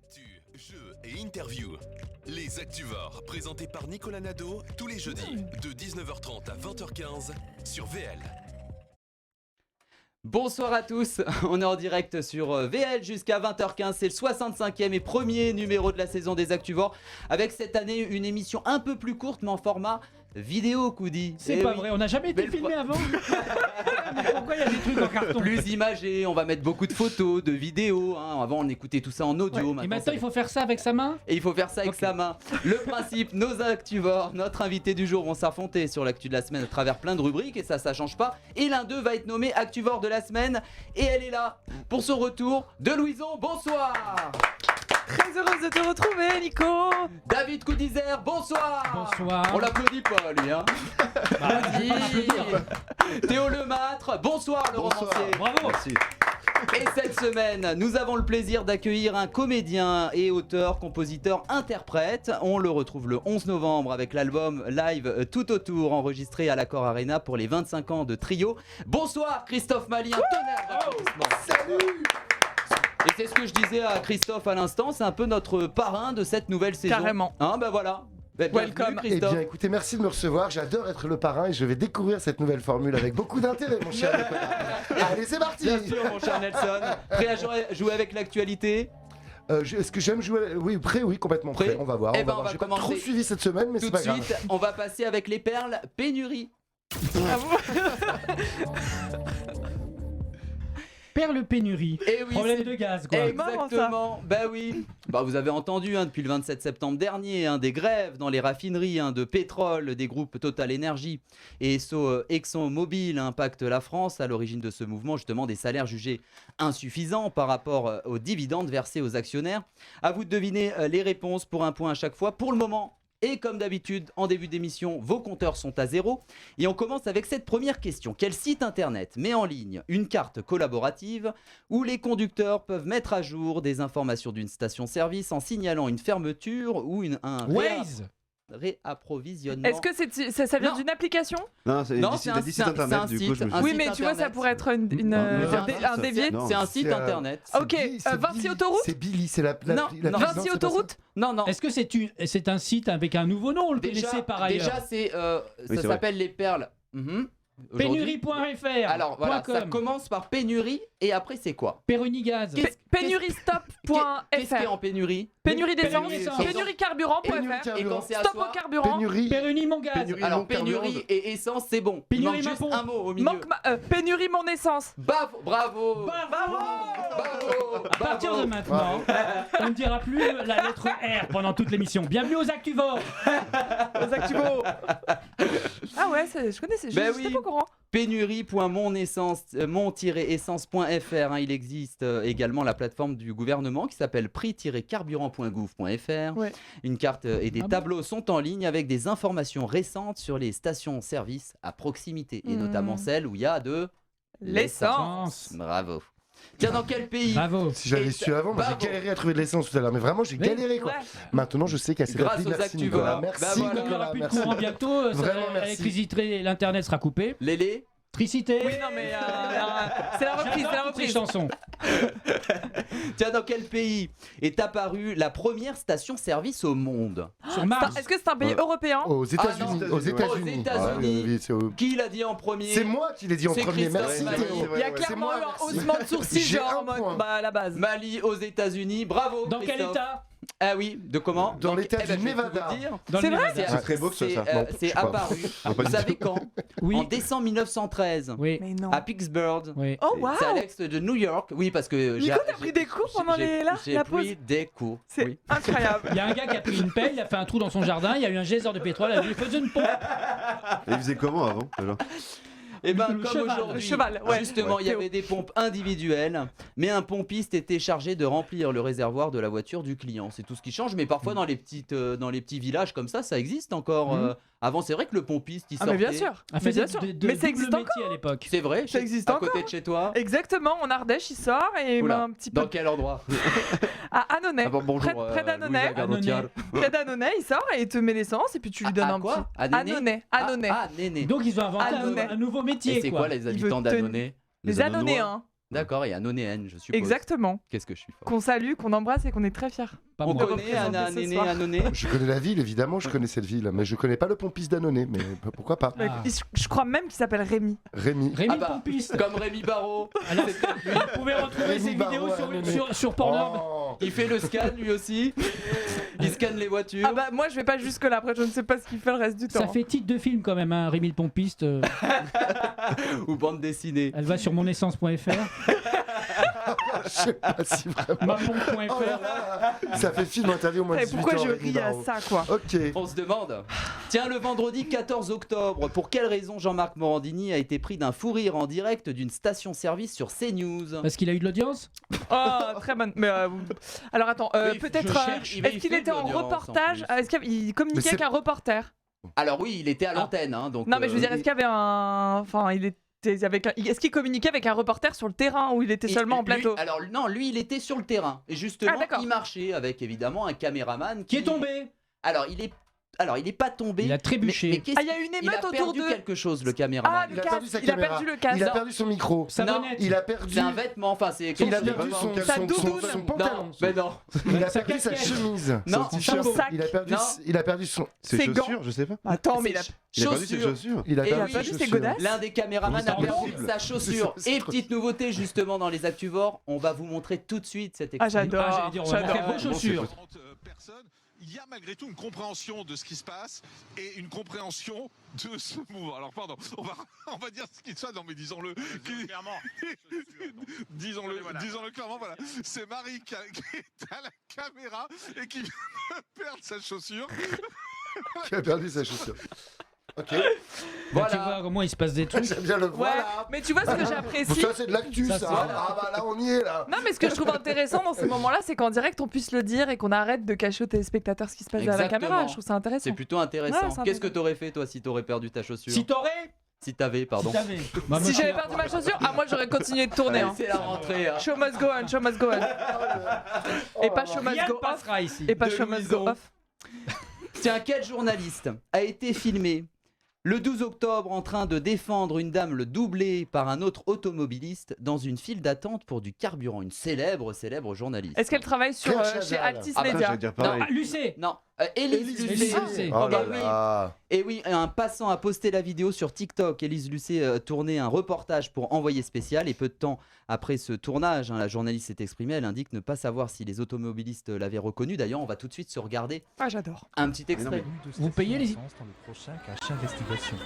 Actu, jeux et interviews. Les Actuvores, présentés par Nicolas Nadeau, tous les jeudis, de 19h30 à 20h15, sur VL. Bonsoir à tous, on est en direct sur VL jusqu'à 20h15, c'est le 65e et premier numéro de la saison des Actuvores, avec cette année une émission un peu plus courte mais en format vidéo, Koudi. C'est pas vrai, on n'a jamais été filmé avant. Mais pourquoi il y a des trucs en carton? Plus imagé, on va mettre beaucoup de photos, de vidéos, hein. Avant on écoutait tout ça en audio. Ouais. Et maintenant il faut faire ça avec sa main? Et il faut faire ça avec sa main. Le principe, nos Actuvores, notre invité du jour vont s'affronter sur l'actu de la semaine à travers plein de rubriques et ça change pas. Et l'un d'eux va être nommé Actuvore de la semaine et elle est là pour son retour de Louison. Bonsoir. Très heureuse de te retrouver, Nico. David Coudizer, bonsoir. Bonsoir. On l'applaudit pas, lui, hein. Théo Lemâtre, bonsoir, le romancier. Bravo. Merci. Et cette semaine, nous avons le plaisir d'accueillir un comédien et auteur, compositeur, interprète. On le retrouve le 11 novembre avec l'album live Tout Autour, enregistré à l'Accor Arena pour les 25 ans de Trio. Bonsoir Christophe Mali, un tonnerre d'applaudissements. Salut. Et c'est ce que je disais à Christophe à l'instant, c'est un peu notre parrain de cette nouvelle saison. Carrément. Hein, bah voilà. Bienvenue, Welcome. Eh Christophe. bien, écoutez, merci de me recevoir. J'adore être le parrain et je vais découvrir cette nouvelle formule avec beaucoup d'intérêt, mon cher Nicolas. Allez, c'est parti. Bien sûr, mon cher Nelson. Prêt à jouer avec l'actualité? Est-ce que j'aime jouer? Oui, prêt, oui, complètement prêt. On va voir. Eh On ben, va voir. on va J'ai pas commencer trop suivi cette semaine, mais Tout c'est de pas grave. suite, on va passer avec les perles pénurie. Perle pénurie. Et oui, Problème c'est- de gaz quoi. Exactement, bah oui. Bah vous avez entendu depuis le 27 septembre dernier des grèves dans les raffineries de pétrole des groupes Total Energy et ExxonMobil impactent la France. À l'origine de ce mouvement, justement, des salaires jugés insuffisants par rapport aux dividendes versés aux actionnaires. À vous de deviner les réponses pour un point à chaque fois. Pour le moment, et comme d'habitude, en début d'émission, vos compteurs sont à zéro. Et on commence avec cette première question. Quel site internet met en ligne une carte collaborative où les conducteurs peuvent mettre à jour des informations d'une station-service en signalant une fermeture ou un Waze. réapprovisionnement? Est-ce que ça vient Non. d'une application? Non, c'est Non, des c'est sites internet, du coup, je me suis un Oui, site mais tu vois, ça internet. pourrait être un c'est dévié. Non, C'est un site c'est, internet. Ok, Vinci Autoroute. C'est Billy, c'est la Non, la non. présidente, Vinci c'est pas Autoroute. Non, non. Est-ce que c'est un site avec un nouveau nom? On le connaissait par ailleurs. Déjà, Oui, ça c'est s'appelle les perles. Aujourd'hui. Pénurie.fr. Alors voilà, ça .com. commence par pénurie et après c'est quoi? Pérunigaz. Qu'est-ce qu'il y a Pénuristop.fr. en pénurie? Pénurie d'essence. Pénurie d'essence. Pénuriecarburant.fr. Et quand c'est à Stop soi, au carburant. Pénurie. Pérunie mon gaz. Pénurie. alors mon carburant. pénurie et essence c'est bon. Il Pénurie manque juste Macron. un mot au milieu. Pénurie mon essence. Bravo. À partir de maintenant, on ne dira plus la lettre R pendant toute l'émission. Bienvenue aux Actuvores. Aux Actuvos. Ah ouais, je connaissais. Ben J'étais oui. pas au courant. Pénurie.mon-essence.fr. Il existe également la plateforme du gouvernement qui s'appelle prix-carburant.gouv.fr. Ouais. Une carte et des Ah bon tableaux sont en ligne avec des informations récentes sur les stations-service à proximité et notamment celles où il y a de L'essence. Bravo. Tiens, dans quel pays? Bravo. Si j'avais Et su avant, moi j'ai bravo. galéré à trouver de l'essence tout à l'heure. Mais vraiment, j'ai Oui. galéré quoi. Ouais. Maintenant, je sais qu'à cette Grâce appli. aux Merci Actuvores. Nicolas. Bah Merci voilà. Comme il n'y aura Nicolas. plus de Merci. courant bientôt, Vraiment, merci. l'électricité, l'internet sera coupé. Lélé? Électricité. Oui, non, mais c'est la reprise, c'est la J'adore toutes reprise. ces chansons. Tiens, dans quel pays est apparue la première station-service au monde? Sur Mars. Est-ce que c'est un pays européen? Aux États-unis. non. Aux États-Unis. Aux États-Unis. Oui, c'est au- Qui l'a dit en premier? C'est moi qui l'ai dit en C'est premier. Christophe Merci Mali. Théo. Il y a C'est clairement moi, eu un merci. haussement de sourcils, J'ai genre un en mode point. à la base. Mali aux États-Unis. Bravo. Dans quel Christophe. état? Ah oui, de comment? Dans l'état eh ben, du je vais tout Nevada. vous dire. Dans C'est le vrai Nevada. C'est très beau que ce soit ça. Non, je C'est sais pas. apparu. pas Vous du savez quand? Oui. En décembre 1913. Oui. Mais non. À Pittsburgh. Oui. Oh waouh. C'est à l'est de New York. Oui, parce que Nico, t'as pris des cours pendant j'ai la pause? pris des cours. C'est Oui. incroyable. Il y a un gars qui a pris une pelle, il a fait un trou dans son jardin, il y a eu un geyser de pétrole, il a dit faisait une pompe. Et il faisait comment avant déjà? Et ben Le comme cheval. aujourd'hui, Le cheval, ouais. justement, il y Théo. avait des pompes individuelles, mais un pompiste était chargé de remplir le réservoir de la voiture du client. C'est tout ce qui change, mais parfois dans les petits villages comme ça existe encore. Avant, c'est vrai que le pompiste, il Ah sortait. mais bien sûr. A Mais fait bien de, sûr. de, de Mais ça double existe métier encore. à l'époque. C'est vrai, Ça existe à encore. côté de chez toi. Exactement, en Ardèche, il sort et il met Oula, un petit peu Dans quel endroit? à Annonay. Ah bon, bonjour. Près d'Annonay. Annonay. Près d'Annonay, il sort et il te met l'essence et puis tu lui donnes un quoi? petit. Annonay. Ah, Néné. Donc ils ont inventé Annonay. un nouveau métier. Et c'est quoi les Il habitants veut te- d'Annonay? Les Annonéens. D'accord, et Anonéenne, je suppose. Exactement. Qu'est-ce que je suis fort. Qu'on salue, qu'on embrasse et qu'on est très fiers. On de connaît représenter ce Néné, soir. Anoné. Je connais la ville, évidemment, je connais cette ville, mais je connais pas le pompiste d'Annonay, mais pourquoi pas. Ah. Je crois même qu'il s'appelle Rémi. Rémi. Rémi Ah bah, Pompiste. Comme Rémi Barraud. Alors, vous pouvez retrouver Rémi ces vidéos Barraud, sur Pornhub. Oh. Il fait le scan lui aussi. Il scanne les voitures. Ah bah moi je vais pas jusque là, après je ne sais pas ce qu'il fait le reste du temps. Ça fait titre de film quand même, hein, Rémi le Pompiste. Ou bande dessinée. Elle va sur monessence.fr, Je sais pas si vraiment. Oh mapompe.fr. là là. Ça fait film interdit au moins de Et 18 pourquoi ans. je Rémi ris à Barraud. ça quoi? Ok. On se demande. Tiens, le vendredi 14 octobre, pour quelle raison Jean-Marc Morandini a été pris d'un fou rire en direct d'une station-service sur CNews? Parce qu'il a eu de l'audience. Oh très bonne. Mais alors attends, Oui, peut-être. je cherche, il Est-ce qu'il fait était de en l'audience, reportage? en plus. Est-ce qu'il communiquait Mais avec un reporter? Alors oui, il était à l'antenne, hein, donc. Non mais je veux dire, est-ce qu'il y avait un. Enfin, il était avec un. Est-ce qu'il communiquait avec un reporter sur le terrain ou il était seulement en plateau? Alors non, lui, il était sur le terrain. Et justement, Ah, d'accord. il marchait avec évidemment un caméraman Qui est tombé. Alors il est pas tombé. Il a trébuché. Mais qu'est-ce Ah, il y a une il émeute a autour perdu d'eux. quelque chose, le caméraman. Ah, le Il a perdu casque. sa Il a caméra. perdu le casque. Il a Non. perdu son micro. Sa Non, bonnette. Il a perdu. C'est un vêtement, enfin c'est. Il a quelque perdu chose. son pantalon. Non, mais non. Il a Sa perdu sa casquette. chemise. Non, Son t-shirt. son sac. Non. Il a perdu son. Ses Ses chaussures, gants. je sais pas. Attends, mais il a. Il a perdu ses Chaussures. chaussures. Il a Et perdu oui. ses Ses chaussures. godasses. L'un des caméramans C'est a perdu impossible. sa chaussure. C'est Et trop- petite nouveauté justement dans les Actuvores, on va vous montrer tout de suite cet extrait. Ah, j'adore. Ah, j'allais dire, on va J'adore. montrer vos chaussures. 30 personnes, il y a malgré tout une compréhension de ce qui se passe et une compréhension de ce mouvement. Alors pardon, on va dire ce qui se passe, non mais disons-le. Clairement. disons-le clairement, voilà. C'est Marie qui est à la caméra et qui vient de perdre sa chaussure. Qui a perdu sa chaussure. Ok. Voilà. Tu vois comment il se passe des trucs. J'aime bien le Ouais, voilà. mais tu vois ce que Bon, j'apprécie. ça c'est de l'actu Ça, ça. c'est- Ah bah là on y est là. Non, mais ce que je trouve intéressant dans ces moments-là, c'est qu'en direct on puisse le dire et qu'on arrête de cacher aux téléspectateurs ce qui se passe à la Exactement. caméra. Je trouve ça intéressant. C'est plutôt intéressant. Ouais, c'est Qu'est-ce que intéressant. t'aurais fait toi si t'aurais perdu ta chaussure? Si t'aurais. Si t'avais, pardon. Si t'avais. Bah, moi, Si je- j'avais perdu ma chaussure, moi j'aurais continué de tourner. Allez, Hein. c'est la rentrée. Hein. Show must go on, show must go on. Et pas show must Rien ne go off. passera ici. Et pas De show must go Louison. off. Tiens, quel journaliste a été filmé le 12 octobre en train de défendre une dame le doublé par un autre automobiliste dans une file d'attente pour du carburant? Une célèbre journaliste. Est-ce qu'elle travaille sur, Claire chez Chazal. Altis Ah bah, Media? J'allais dire pareil. Ah, Lucé. Non, Élise Élise Lucet. Lucet. Oh là Eh oui. là. Et oui, un passant a posté la vidéo sur TikTok. Élise Lucet tournait un reportage pour Envoyé spécial et peu de temps après ce tournage, la journaliste s'est exprimée. Elle indique ne pas savoir si les automobilistes l'avaient reconnue. D'ailleurs, on va tout de suite se regarder Ah, j'adore. un petit extrait. Vous payez les. dans le prochain cache investigation.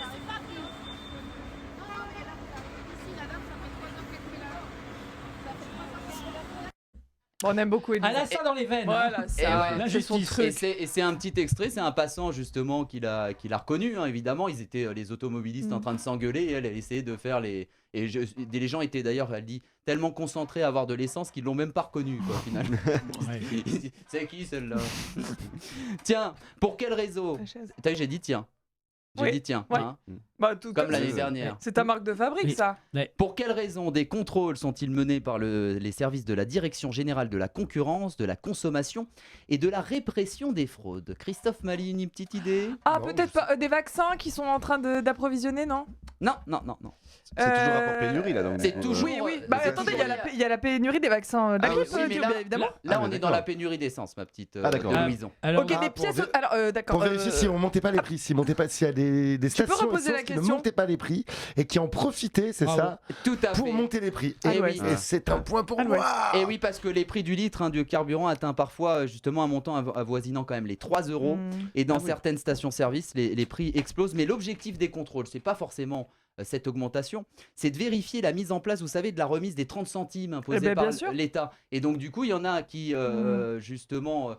Bon, on aime beaucoup Elisa. Elle a ça dans les veines. Voilà, hein. c'est Et ouais, ouais, la c'est son justice. truc. Et c'est un petit extrait, c'est un passant justement qu'il a reconnu, hein, évidemment. Ils étaient les automobilistes en train de s'engueuler et elle essayait de faire les. Et les gens étaient d'ailleurs, elle dit, tellement concentrés à avoir de l'essence qu'ils l'ont même pas reconnu, quoi, finalement. Ouais. C'est qui celle-là? Tiens, pour quel réseau? La chaise. T'as vu, j'ai dit tiens. J'ai Oui, dit tiens, ouais. hein, Bah, tout comme comme l'année c'est- dernière. C'est ta marque de fabrique, Oui. ça. Pour quelles raisons des contrôles sont-ils menés par les services de la Direction générale de la concurrence, de la consommation et de la répression des fraudes? Christophe Maline, une petite idée? Ah, Non, peut-être je pas des vaccins qui sont en train d'approvisionner, non? Non. C'est toujours rapport pénurie là. donc. C'est toujours. Oui, oui. Bah, c'est attendez, toujours il y a la pénurie des vaccins de la Ah, grippe, oui, mais bien là, évidemment. Là, Ah, on mais est dans d'accord. la pénurie d'essence, ma petite Ah, d'accord. Louison. Alors, Ok, Ah, des pour pièces. vé- Alors, d'accord. Pour vérifier si on montait pas les prix, s'il y a des peux stations reposer la essence qui ne question montaient pas les prix et qui en profitaient, c'est Bravo. ça, Tout à pour fait. monter les prix. Ah Et ouais. oui, et c'est un point pour Ah ouais. moi. Et oui, parce que les prix du litre du carburant atteint parfois justement un montant avoisinant quand même les 3 euros. Et dans Ah oui. certaines stations-service, les prix explosent. Mais l'objectif des contrôles, c'est pas forcément cette augmentation, c'est de vérifier la mise en place, vous savez, de la remise des 30 centimes imposée Eh ben, par bien sûr. l'État. Et donc, du coup, il y en a qui, justement,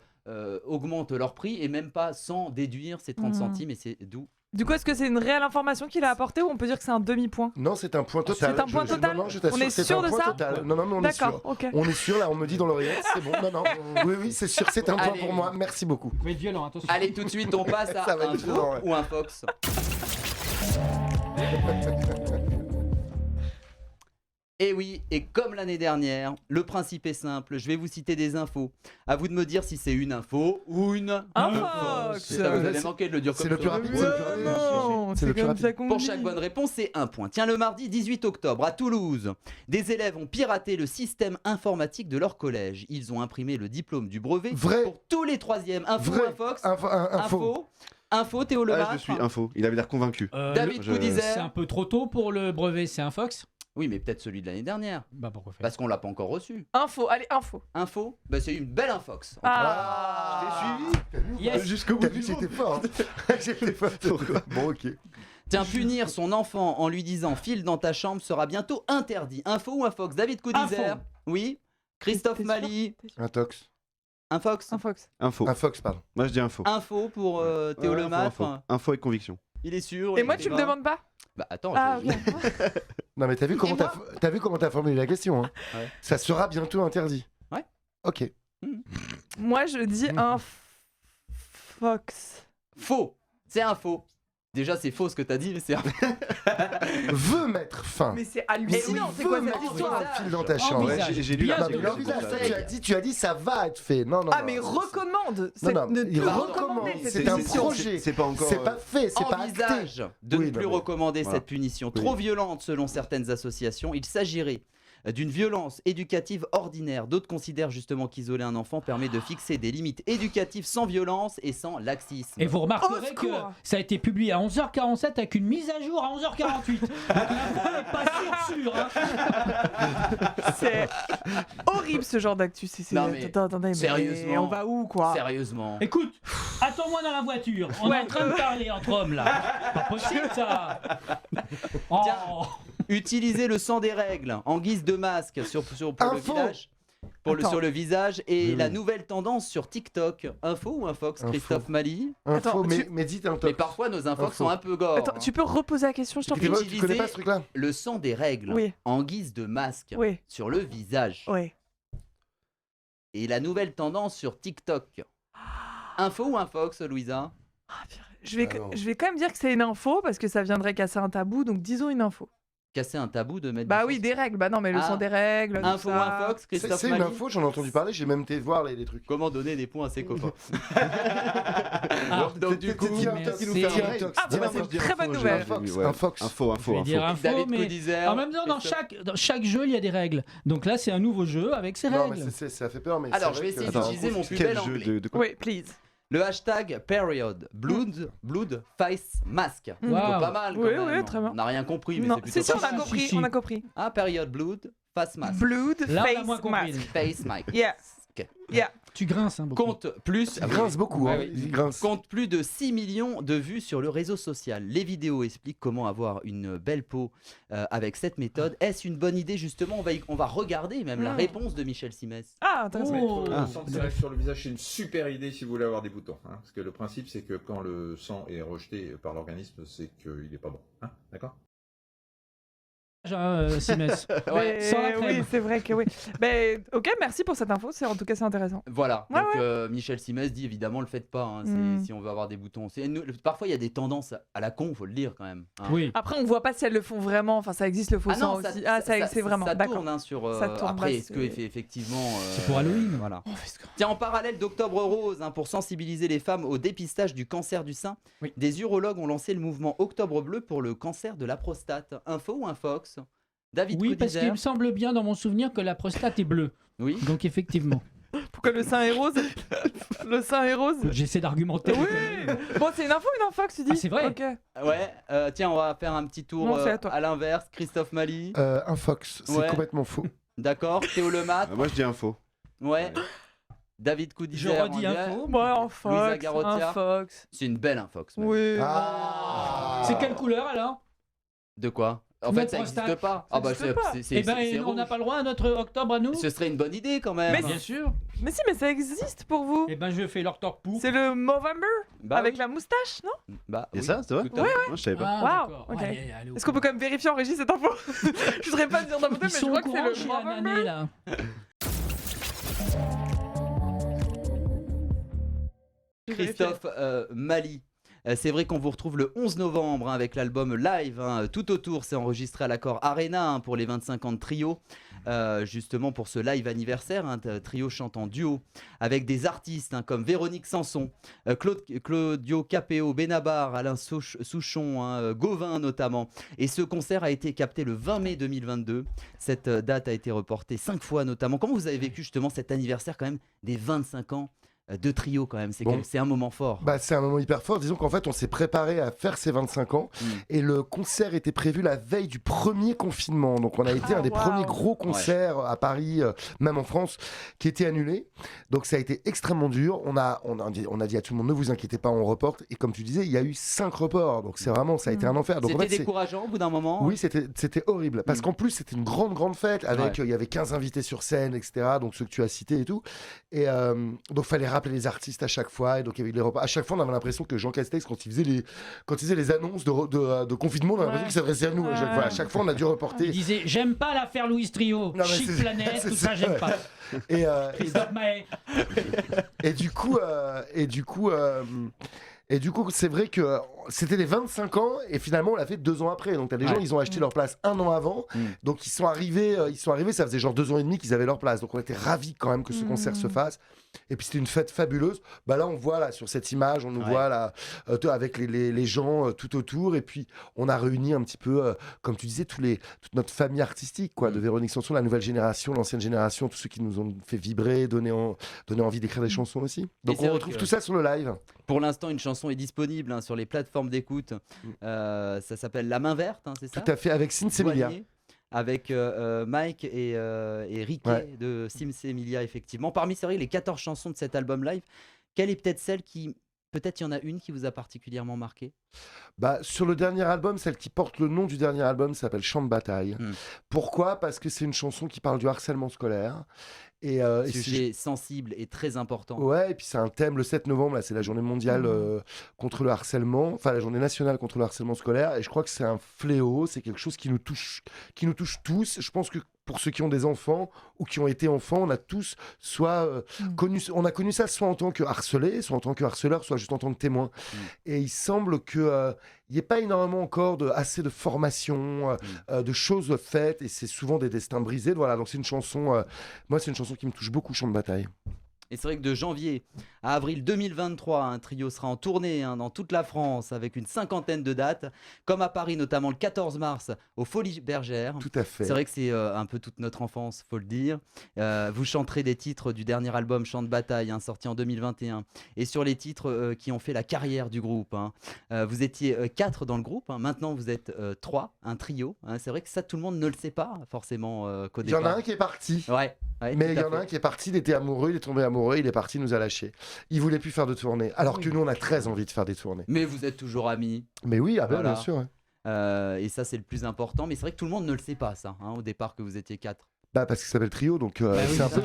augmentent leur prix et même pas sans déduire ces 30 centimes. Et c'est d'où. Du coup, est-ce que c'est une réelle information qu'il a apportée ou on peut dire que c'est un demi-point? Non, c'est un point total. C'est un point total Non, je t'assure, On est c'est sûr un de point ça total. Non, mais on est sûr. D'accord, ok. On est sûr, là, on me dit dans l'oreillette, c'est bon. Non. Oui, c'est sûr, c'est un point Allez. pour moi. Merci beaucoup. Faut être violent, attention. Allez, tout de suite, on passe à Ça va un être faux violent, ouais. ou un fox. Et oui, et comme l'année dernière, le principe est simple, je vais vous citer des infos. À vous de me dire si c'est une info ou une Infox. Ça vous allez manquer de le dire C'est comme le plus ça. rapide. Ouais, C'est le plus rapide. non, C'est le c'est plus comme rapide. ça qu'on Pour dit. chaque bonne réponse, c'est un point. Tiens, le mardi 18 octobre, à Toulouse, des élèves ont piraté le système informatique de leur collège. Ils ont imprimé le diplôme du brevet Vrai. pour tous les troisièmes. Info, Vrai. Infox Info. Info, Théo Ah, Lemaitre. je suis info. Il avait l'air convaincu. David Je- Coudizère. C'est un peu trop tôt pour le brevet, c'est un Fox? Oui, mais peut-être celui de l'année dernière, Bah pourquoi faire? parce qu'on l'a pas encore reçu. Info, allez, info. Info, bah, c'est une belle infox. Ah, Je t'ai suivi. Yes. Jusqu'au bout T'as du vu, monde. j'étais fort. Hein. J'étais fort. Bon, ok. Tiens, punir son enfant en lui disant file dans ta chambre sera bientôt interdit. Info ou infox? David Coudizère. Info. Oui. Christophe T'es sûr Mali. Un tox. Infox. Infox. Info. Un fox, pardon. Moi, je dis info. Info pour Théo Ouais, Lemaitre. Info avec conviction. Il est sûr. Et il moi, y tu me va. demandes pas? Bah attends, Ah, je- ok. Non, mais t'as vu comment t'as formulé la question. Hein. Ouais. Ça sera bientôt interdit. Ouais. Ok. Moi, je dis un fox. Faux. C'est un faux. Déjà, c'est faux ce que t'as dit, mais c'est un Veut mettre fin. Mais c'est Mais hallucinant, il c'est veut quoi mettre cette histoire? un fil dans ta En chambre. visage. j'ai lu Bien Non, l'article. mais sûr. leur c'est pour visage, ça. tu as dit ça va être fait. Non, non. Ah, non, mais c'est- recommande. Non, C'est non, ne il plus recommande. recommander C'est cette un émission. projet. C'est pas encore. C'est pas fait, c'est pas acté. envisage de Oui, ne plus non, mais- recommander Voilà. cette punition Oui. trop violente selon certaines associations. Il s'agirait d'une violence éducative ordinaire. D'autres considèrent justement qu'isoler un enfant permet de fixer des limites éducatives sans violence et sans laxisme. Et vous remarquerez Au que secours. ça a été publié à 11h47 avec une mise à jour à 11h48. Donc l'info n'est pas sûr. Hein. C'est horrible ce genre d'actu. Non, mais Attendez, mais sérieusement. on va où quoi? Sérieusement. Écoute, attends-moi dans la voiture. On est en train de parler entre hommes là. Pas possible ça. Oh. Tiens. Utiliser le sang des règles en guise de masque pour le Info. visage. Attends. Sur le visage et Oui, la oui. nouvelle tendance sur TikTok. Info ou infox, Info. Christophe Mali? Info, Attends, mais dites un Mais tox. parfois nos infox Info. sont un peu gore. Attends, tu peux reposer la question, je t'en Tu prie. connais utiliser- pas ce truc-là? Le sang des règles Oui. en guise de masque Oui, sur le visage. oui. Et la nouvelle tendance sur TikTok. Info ou infox, Louisa? Ah, purée. Alors. Je vais quand même dire que c'est une info parce que ça viendrait casser un tabou, donc disons une info. Casser un tabou de mettre. Bah du oui, sang- des règles. Bah non, mais le Ah. sang des règles. tout Info ou ça. infox, Christophe C'est une Mali? info, j'en ai entendu parler, j'ai même été voir les trucs. Comment donner des points à ses copains? Ah, Donc du coup, Tiens, merci. toi qui nous fais un Tiens, tox. Ah, bah, Tiens, c'est un une très bonne nouvelle. Un fox. Info, je vais dire info, David mais Coudizère. en même temps, dans Christophe- chaque jeu, il y a des règles. Donc là, c'est un nouveau jeu avec ses Non, mais règles. ça fait peur, mais Alors, c'est je vais vrai essayer que- d'utiliser mon plus Quel bel jeu anglais. de quoi? Oui, please. Le hashtag period blood face mask. Wow. Plutôt pas mal quand Oui, même. oui, très bien. On n'a rien compris, mais Non, c'est plutôt si, si, on pas a mal. compris, Si, si. on a compris. Ah, period blood face mask. Blood, Là, on a face, moins compris. mask. Face mask. Yeah. Yeah. Tu grinces hein, beaucoup. Compte plus. Il grince beaucoup, hein. Ouais, oui. Il grince. Compte plus de 6 millions de vues sur le réseau social. Les vidéos expliquent comment avoir une belle peau avec cette méthode. Est-ce une bonne idée justement? On va regarder même la Mm. réponse de Michel Simès. Ah, intéressant. Oh. Le sang direct sur le visage, c'est une super idée si vous voulez avoir des boutons. Hein, parce que le principe, c'est que quand le sang est rejeté par l'organisme, c'est qu'il n'est pas bon. Hein, d'accord? Simès. Ouais. Sans la crème. Oui, c'est vrai que oui. Ben, ok, merci pour cette info. En tout cas, c'est intéressant. Voilà. Ouais, Donc Michel Simès dit évidemment le faites pas. Hein, Mm. si on veut avoir des boutons. Parfois il y a des tendances à la con, faut le dire quand même. hein. Oui. Après, on voit pas si elles le font vraiment. Enfin, ça existe le faux Ah sang non, ça, aussi. Ah, c'est vraiment. ça D'accord. tourne hein, sur. Ça tourne, après, bah, est-ce que effectivement. C'est pour Halloween. Voilà. On fait ce que- Tiens, en parallèle d'Octobre Rose, hein, pour sensibiliser les femmes au dépistage du cancer du sein, Oui. des urologues ont lancé le mouvement Octobre Bleu pour le cancer de la prostate. Info ou infox? David Oui, parce qu'il Coudizère. me semble bien dans mon souvenir que la prostate est bleue. Oui. Donc effectivement, Pourquoi le sein est rose? Le sein est rose? j'essaie d'argumenter. Oui. Bon, c'est une info ou une infox, tu dis? Ah, c'est vrai. Ok. Ouais. Tiens, on va faire un petit tour Non, c'est à toi. à l'inverse. Christophe Mali. Un fox, c'est Ouais. complètement faux. D'accord. Théo Lemaitre. Moi, je dis info. Ouais. David Je Coudizère. redis on y est. info. Ouais, un Louisa fox. Garotia. Un fox. C'est une belle infox. même. Oui. Ah. C'est quelle couleur alors? De quoi? En Notre fait, ça prostate. n'existe pas. Ça existe pas. c'est Eh ben, c'est on n'a rouge. pas le droit à notre octobre à nous. Ce serait une bonne idée quand même. Mais Bien sûr. Mais si, mais ça existe pour vous. Eh ben, je fais l'octobre pour. C'est le Movember Bah avec oui. la moustache, non? Bah, Et oui. ça, c'est vrai? Tout à fait. Moi, je savais pas. Ah, Waouh, d'accord. ok. Allez, allez, au Est-ce qu'on peut quand même vérifier en régie cette info? Je voudrais pas dire n'importe quoi, Ils mais je sont crois au que c'est courant, le j'ai un Movember. année là. Christophe Mali. C'est vrai qu'on vous retrouve le 11 novembre avec l'album live. Tout autour, c'est enregistré à l'Accor Arena pour les 25 ans de Trio. Justement pour ce live anniversaire, Trio chante en duo avec des artistes comme Véronique Sanson, Claudio Capéo, Benabar, Alain Souchon, Gauvin notamment. Et ce concert a été capté le 20 mai 2022. Cette date a été reportée 5 fois notamment. Comment vous avez vécu justement cet anniversaire quand même des 25 ans de Trio quand même, c'est un moment fort. C'est un moment hyper fort. Disons qu'en fait, on s'est préparé à faire ces 25 ans et le concert était prévu la veille du premier confinement. Donc, on a été un des premiers gros concerts à Paris, même en France, qui était annulé. Donc, ça a été extrêmement dur. On a dit à tout le monde, ne vous inquiétez pas, on reporte. Et comme tu disais, il y a eu 5 reports. Donc, c'est vraiment, ça a été un enfer. Donc, c'était décourageant au bout d'un moment. Oui, c'était horrible. Parce qu'en plus, c'était une grande fête avec, il y avait 15 invités sur scène, etc. Donc, ceux que tu as cités et tout. Et donc, fallait rappeler les artistes à chaque fois, et donc avec les repas. À chaque fois, on avait l'impression que Jean Castex, quand il faisait les annonces de confinement, on avait l'impression qu'il s'adressait à nous à chaque fois. À chaque fois, on a dû reporter. Il disait j'aime pas l'affaire Louis Trio, Chic Planète, tout ça, j'aime pas. Christophe Maé. Et du coup, c'est vrai que c'était les 25 ans et finalement on l'a fait 2 ans après. Donc t'as des gens, ils ont acheté leur place 1 an avant. Donc ils sont arrivés, ça faisait genre 2 ans et demi qu'ils avaient leur place. Donc on était ravis quand même que ce concert se fasse. Et puis c'était une fête fabuleuse. Là on voit sur cette image, on nous voit là avec les gens tout autour. Et puis on a réuni un petit peu, comme tu disais, toute notre famille artistique de Véronique Sanson, la nouvelle génération, l'ancienne génération, tous ceux qui nous ont fait vibrer, donner envie d'écrire des chansons aussi. Donc on retrouve tout ça sur le live. Pour l'instant, une chanson est disponible sur les plateformes d'écoute. Ça s'appelle La Main Verte, c'est ça ? Tout à fait, avec Sinsemilia. Avec Mike et Riquet de Sinsemilia, effectivement. Parmi les 14 chansons de cet album live, quelle est peut-être celle qui... Peut-être il y en a une qui vous a particulièrement marqué ? Sur le dernier album, celle qui porte le nom du dernier album s'appelle Champ de bataille. Pourquoi ? Parce que c'est une chanson qui parle du harcèlement scolaire. Sujet sensible et très important. Ouais, et puis c'est un thème, le 7 novembre, là, c'est la journée mondiale contre le harcèlement, enfin la journée nationale contre le harcèlement scolaire, et je crois que c'est un fléau, c'est quelque chose qui nous touche tous. Je pense que pour ceux qui ont des enfants ou qui ont été enfants, on a tous on a connu ça soit en tant que harcelé, soit en tant que harceleur, soit juste en tant que témoin. Et il semble que il n'y ait pas énormément encore assez de formation, de choses faites, et c'est souvent des destins brisés. Voilà, donc c'est une chanson, moi c'est une chanson qui me touche beaucoup, Champ de bataille. Et c'est vrai que de janvier à avril 2023, un Trio sera en tournée dans toute la France avec une 50aine de dates, comme à Paris notamment le 14 mars aux Folies Bergères. Tout à fait. C'est vrai que c'est un peu toute notre enfance, faut le dire. Vous chanterez des titres du dernier album Champ de bataille, sorti en 2021, et sur les titres qui ont fait la carrière du groupe. Vous étiez 4 dans le groupe, maintenant vous êtes 3, un trio. C'est vrai que ça, tout le monde ne le sait pas forcément qu'au départ. Il y en a un qui est parti. Ouais, mais il y en a un qui est parti, il était amoureux, il est tombé amoureux, il est parti, il nous a lâchés. Il voulait plus faire de tournée, alors que nous on a très envie de faire des tournées. Mais vous êtes toujours amis. Mais oui, bien sûr. Et ça c'est le plus important, mais c'est vrai que tout le monde ne le sait pas ça, au départ, que vous étiez 4. Parce qu'il s'appelle Trio, donc c'est un peu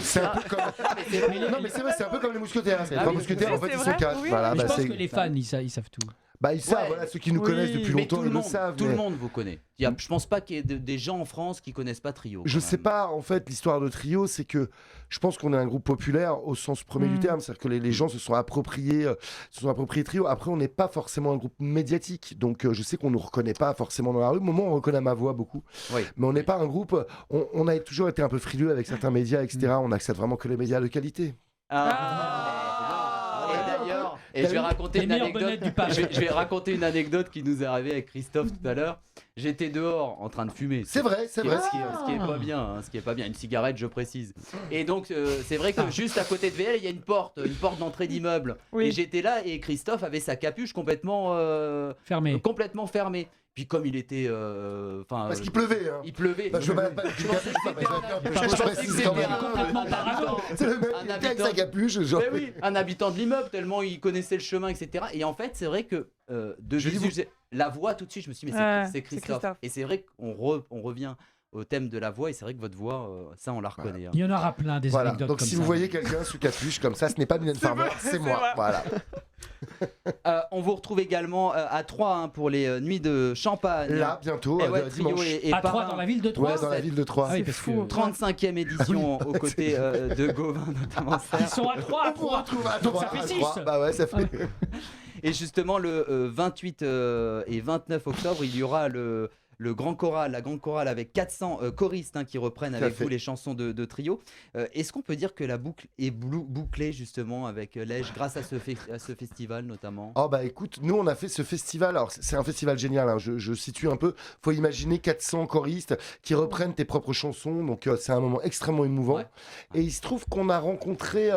comme... Non mais c'est vrai, c'est un peu comme les mousquetaires. Les 3 mousquetaires, en fait, ils sont 4. Oui. Voilà, je pense que les fans, ils savent tout. Ils savent, ceux qui nous connaissent depuis longtemps, ils le savent. Tout le monde vous connaît. Je pense pas qu'il y ait des gens en France qui connaissent pas Trio. Je sais pas, en fait, l'histoire de Trio, c'est que je pense qu'on est un groupe populaire au sens premier du terme, c'est-à-dire que les gens se sont appropriés Trio. Après, on n'est pas forcément un groupe médiatique, donc je sais qu'on nous reconnaît pas forcément dans la rue. Au moment où on reconnaît ma voix beaucoup, mais on n'est pas un groupe. On a toujours été un peu frileux avec certains médias, etc. On n'accepte vraiment que les médias de qualité. Et je vais raconter une anecdote. Je vais raconter une anecdote qui nous est arrivée avec Christophe tout à l'heure. J'étais dehors en train de fumer. C'est vrai. Ce qui est pas bien, une cigarette, je précise. Et donc c'est vrai que juste à côté de VL, il y a une porte d'entrée d'immeuble. Et j'étais là et Christophe avait sa capuche complètement fermée. Puis comme il était, parce qu'il pleuvait. Il pleuvait. Je me balade pas avec une capuche. C'est le mec avec sa capuche. Un habitant de l'immeuble, tellement il connaissait le chemin, etc. Et en fait, c'est vrai que la voix, tout de suite, je me suis dit, mais c'est Christophe. Et c'est vrai qu'on revient au thème de la voix, et c'est vrai que votre voix, ça on la reconnaît. Il y en aura plein des anecdotes donc comme si ça. vous voyez quelqu'un sous capuche comme ça, ce n'est pas Mylène Farmer, c'est moi. Voilà. On vous retrouve également à Troyes pour les nuits de champagne. Là, bientôt, dimanche. À Troyes, dans la ville de Troyes. Ouais, dans la ville de Troyes. C'est fou. 35e édition aux côtés de Gauvin, notamment. Ils sont à Troyes. On vous retrouve à Troyes. Donc ça fait 6. Bah ouais, ça fait. Et justement, le 28 et 29 octobre, il y aura le grand choral, la grande chorale avec 400 choristes qui reprennent avec vous les chansons de trio. Est-ce qu'on peut dire que la boucle est bouclée justement avec Lège grâce à ce festival notamment? Oh bah écoute, nous on a fait ce festival, alors c'est un festival génial, hein. Je situe un peu, faut imaginer 400 choristes qui reprennent tes propres chansons, donc c'est un moment extrêmement émouvant. Ouais. Et il se trouve qu'on a rencontré,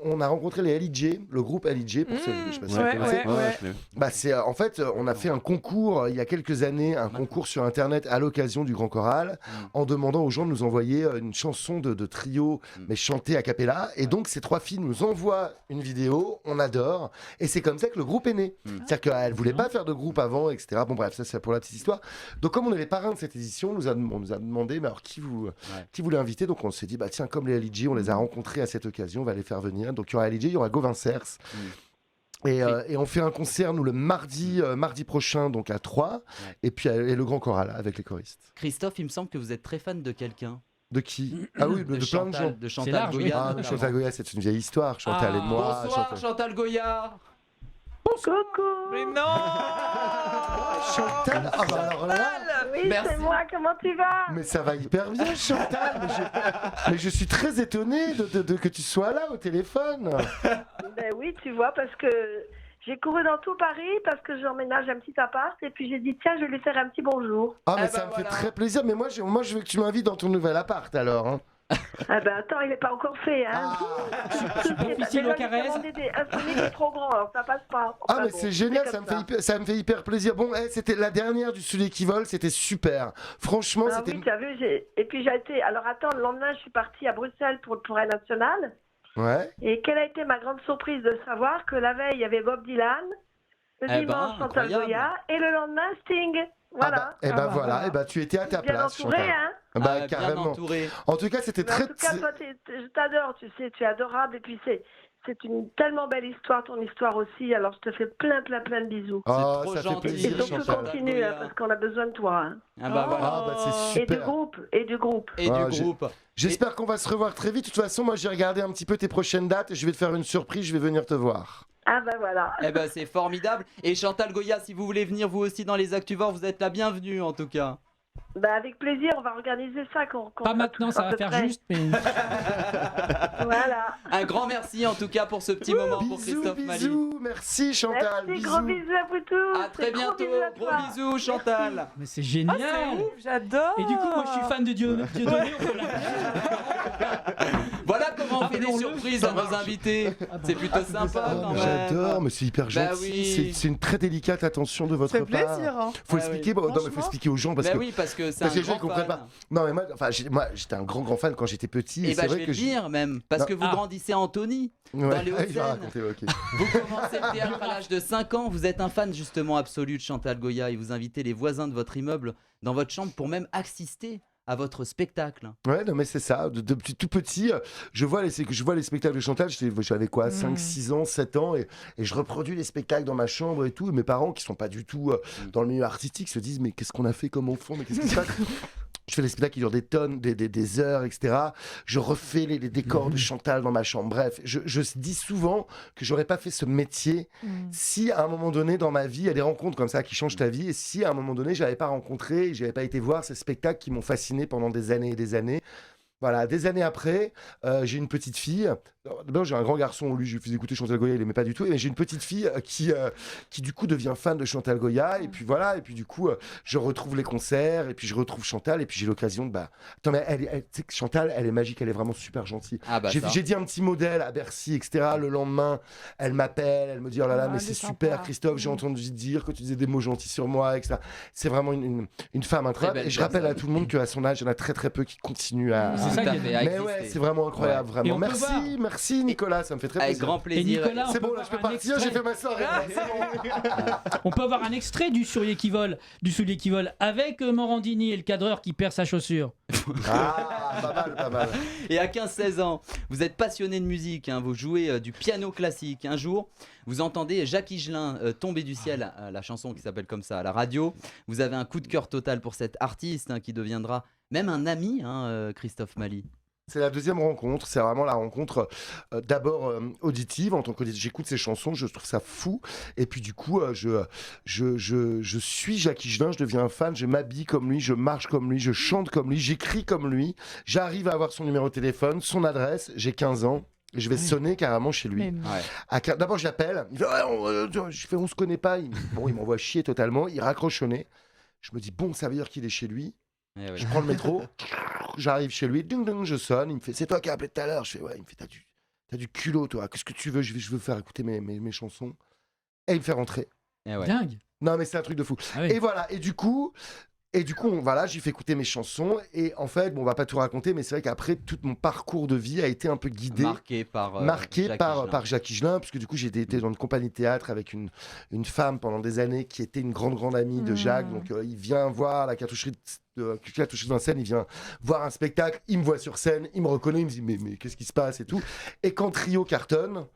on a rencontré les LIJ, le groupe LIJ, pour ceux, je sais pas si vous connaissez. Bah c'est en fait, on a fait un concours il y a quelques années, un concours sur Internet à l'occasion du Grand Choral, en demandant aux gens de nous envoyer une chanson de trio, mais chantée a cappella. Et donc ces 3 filles nous envoient une vidéo, on adore, et c'est comme ça que le groupe est né. C'est-à-dire qu'elles ne voulaient pas faire de groupe avant, etc. Bon bref, ça c'est pour la petite histoire. Donc comme on est les parrains de cette édition, on nous a demandé, mais alors qui voulait inviter? Donc on s'est dit, bah tiens, comme les LIJ, on les a rencontrés à cette occasion, on va les faire venir. Donc il y aura LIJ, il y aura Gauvin Cers. Et on fait un concert, nous, le mardi prochain, donc à 3, et puis et le Grand Choral avec les choristes. Christophe, il me semble que vous êtes très fan de quelqu'un. De qui? Ah oui, de plein de gens. De Chantal Goya. Ah, Chantal Goya, c'est une vieille histoire. Chantal et moi. Bonsoir, Chantal Goya. Coucou. Mais non. Chantal. Ah bah alors là. Oui, c'est moi. Comment tu vas? Mais ça va hyper bien, Chantal. Mais je suis très étonné que tu sois là au téléphone. Ben oui, tu vois, parce que j'ai couru dans tout Paris parce que j'emménage un petit appart et puis j'ai dit tiens, je vais lui faire un petit bonjour. Ah mais ça me fait très plaisir. Mais moi je veux que tu m'invites dans ton nouvel appart alors. Hein. Ah ben attends, il n'est pas encore fait, hein. Ici le caresse. Un sonic est trop grand, alors ça passe pas. Enfin, ah mais c'est génial, ça me fait hyper plaisir. Bon, c'était la dernière du Soulier qui vole, c'était super. Franchement, c'était. Oui, tu as vu, et puis j'ai été. Alors attends, le lendemain, je suis partie à Bruxelles pour le Tour national. Ouais. Et quelle a été ma grande surprise de savoir que la veille, il y avait Bob Dylan, le dimanche, Chantal Goya, et le lendemain, Sting. Voilà. Voilà. Tu étais à ta place, entouré, Chantal. Hein. Bah, carrément. En tout cas, c'était très. En tout cas, toi, je t'adore, tu sais, tu es adorable, et puis c'est une tellement belle histoire, ton histoire aussi. Alors, je te fais plein de bisous. Oh, ça fait plaisir, et donc, Chantal. tu continues, parce qu'on a besoin de toi. Hein. Ah bah voilà. Ah bah c'est super. Et du groupe. J'espère qu'on va se revoir très vite. De toute façon, moi, j'ai regardé un petit peu tes prochaines dates et je vais te faire une surprise. Je vais venir te voir. Ah bah voilà. Eh ben c'est formidable. Et Chantal Goya, si vous voulez venir vous aussi dans les Actuvores, vous êtes la bienvenue en tout cas. Bah avec plaisir, on va organiser ça. Pas maintenant, ça va faire juste. Mais... voilà. Un grand merci en tout cas pour ce petit moment pour Christophe Mali. Bisous, merci Chantal. Merci, gros bisous à vous tous. À très bientôt. Gros bisous Chantal. Mais c'est génial. C'est ouf, j'adore. Et du coup, moi je suis fan de Dieudonné. Voilà comment on fait des surprises à nos invités. C'est plutôt sympa quand même. J'adore, mais c'est hyper gentil. Oui. C'est une très délicate attention de votre part. Ça fait plaisir. Hein. Faut expliquer. Oui. Non, mais faut expliquer aux gens parce que. Oui, parce que c'est parce que un les gens grand comprennent fan. pas. Non, mais moi, j'étais un grand fan quand j'étais petit. Et c'est vrai je vais que le dire même, parce que vous grandissez à Antony, dans les Hauts-de-Seine. Vous commencez le théâtre à l'âge de 5 ans, vous êtes un fan justement absolu de Chantal Goya et vous invitez les voisins de votre immeuble dans votre chambre pour même assister à votre spectacle. Ouais, non mais c'est ça, depuis tout petit, je vois les spectacles de Chantal, j'avais quoi, 5, 6 ans, 7 ans, et je reproduis les spectacles dans ma chambre et tout, et mes parents qui sont pas du tout dans le milieu artistique se disent mais qu'est-ce qu'on a fait comme enfant, mais qu'est-ce qui se passe? Je fais des spectacles qui durent des tonnes, des heures, etc. Je refais les décors de Chantal dans ma chambre. Bref, je dis souvent que j'aurais pas fait ce métier si à un moment donné dans ma vie, il y a des rencontres comme ça qui changent ta vie, et si à un moment donné, j'avais pas rencontré, j'avais pas été voir ces spectacles qui m'ont fasciné pendant des années et des années. Voilà, des années après, j'ai une petite fille. D'abord, j'ai un grand garçon, lui, je lui faisais écouter Chantal Goya, il aimait pas du tout. Mais j'ai une petite fille qui du coup devient fan de Chantal Goya. Et puis voilà, et puis du coup, je retrouve les concerts, et puis je retrouve Chantal, et puis j'ai l'occasion de. Attends, mais tu sais que Chantal, elle est magique, elle est vraiment super gentille. Ah bah j'ai dit un petit modèle à Bercy, etc. Le lendemain, elle m'appelle, elle me dit oh là là, mais c'est super, Christophe, j'ai entendu dire que tu disais des mots gentils sur moi, etc. C'est vraiment une femme incroyable. Et je rappelle à tout le monde qu'à son âge, il y en a très très peu qui continuent à. C'est ça qui avait mais ouais, c'est vraiment incroyable, vraiment. Merci Nicolas, ça me fait très plaisir. Avec grand plaisir. Et Nicolas, c'est bon, là je peux partir, j'ai fait ma soirée. On peut avoir un extrait du soulier qui vole avec Morandini et le cadreur qui perd sa chaussure. Ah, pas mal. Et à 15-16 ans, vous êtes passionné de musique, vous jouez du piano classique. Un jour, vous entendez Jacques Higelin tomber du ciel, la chanson qui s'appelle comme ça à la radio. Vous avez un coup de cœur total pour cet artiste qui deviendra même un ami, Christophe Mali. C'est la deuxième rencontre. C'est vraiment la rencontre d'abord auditive. En tant qu'auditeur, j'écoute ses chansons, je trouve ça fou. Et puis du coup, je suis Jacques Higelin, je deviens un fan, je m'habille comme lui, je marche comme lui, je chante comme lui, j'écris comme lui. J'arrive à avoir son numéro de téléphone, son adresse. J'ai 15 ans. Je vais sonner carrément chez lui. D'abord, je l'appelle. Il fait on se connaît pas. Il m'envoie chier totalement. Il raccroche au nez. Je me dis bon, ça veut dire qu'il est chez lui. Je prends le métro. J'arrive chez lui. Ding, ding, je sonne. Il me fait c'est toi qui as appelé tout à l'heure. Je fais ouais. Il me fait t'as du culot toi. Qu'est-ce que tu veux? Je veux faire écouter mes chansons. Et il me fait rentrer. Dingue. Non mais c'est un truc de fou. Et voilà. Et du coup, voilà, j'ai fait écouter mes chansons et en fait, on va pas tout raconter, mais c'est vrai qu'après tout mon parcours de vie a été un peu guidé, marqué par Jacques Higelin, parce que du coup j'ai été dans une compagnie de théâtre avec une femme pendant des années qui était une grande amie de Jacques, donc il vient voir la cartoucherie de la scène, il vient voir un spectacle, il me voit sur scène, il me reconnaît, il me dit mais qu'est-ce qui se passe et tout, et quand Trio cartonne,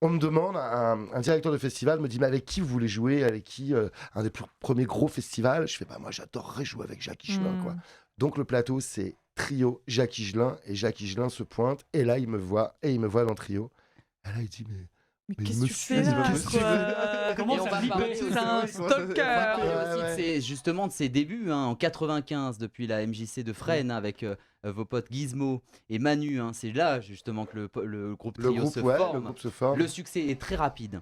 on me demande, un directeur de festival me dit mais avec qui vous voulez jouer, avec qui un des premiers gros festivals. Je fais moi j'adorerais jouer avec Jacques Higelin quoi. Donc le plateau c'est Trio Jacques Higelin et Jacques Higelin se pointe et là il me voit dans Trio. Et là il dit mais qu'est-ce que tu fais là, comment ça c'est un stalker. C'est justement de ses débuts en 95 depuis la MJC de Fresnes avec vos potes Gizmo et Manu, c'est là justement que le groupe Trio se forme. Le succès est très rapide.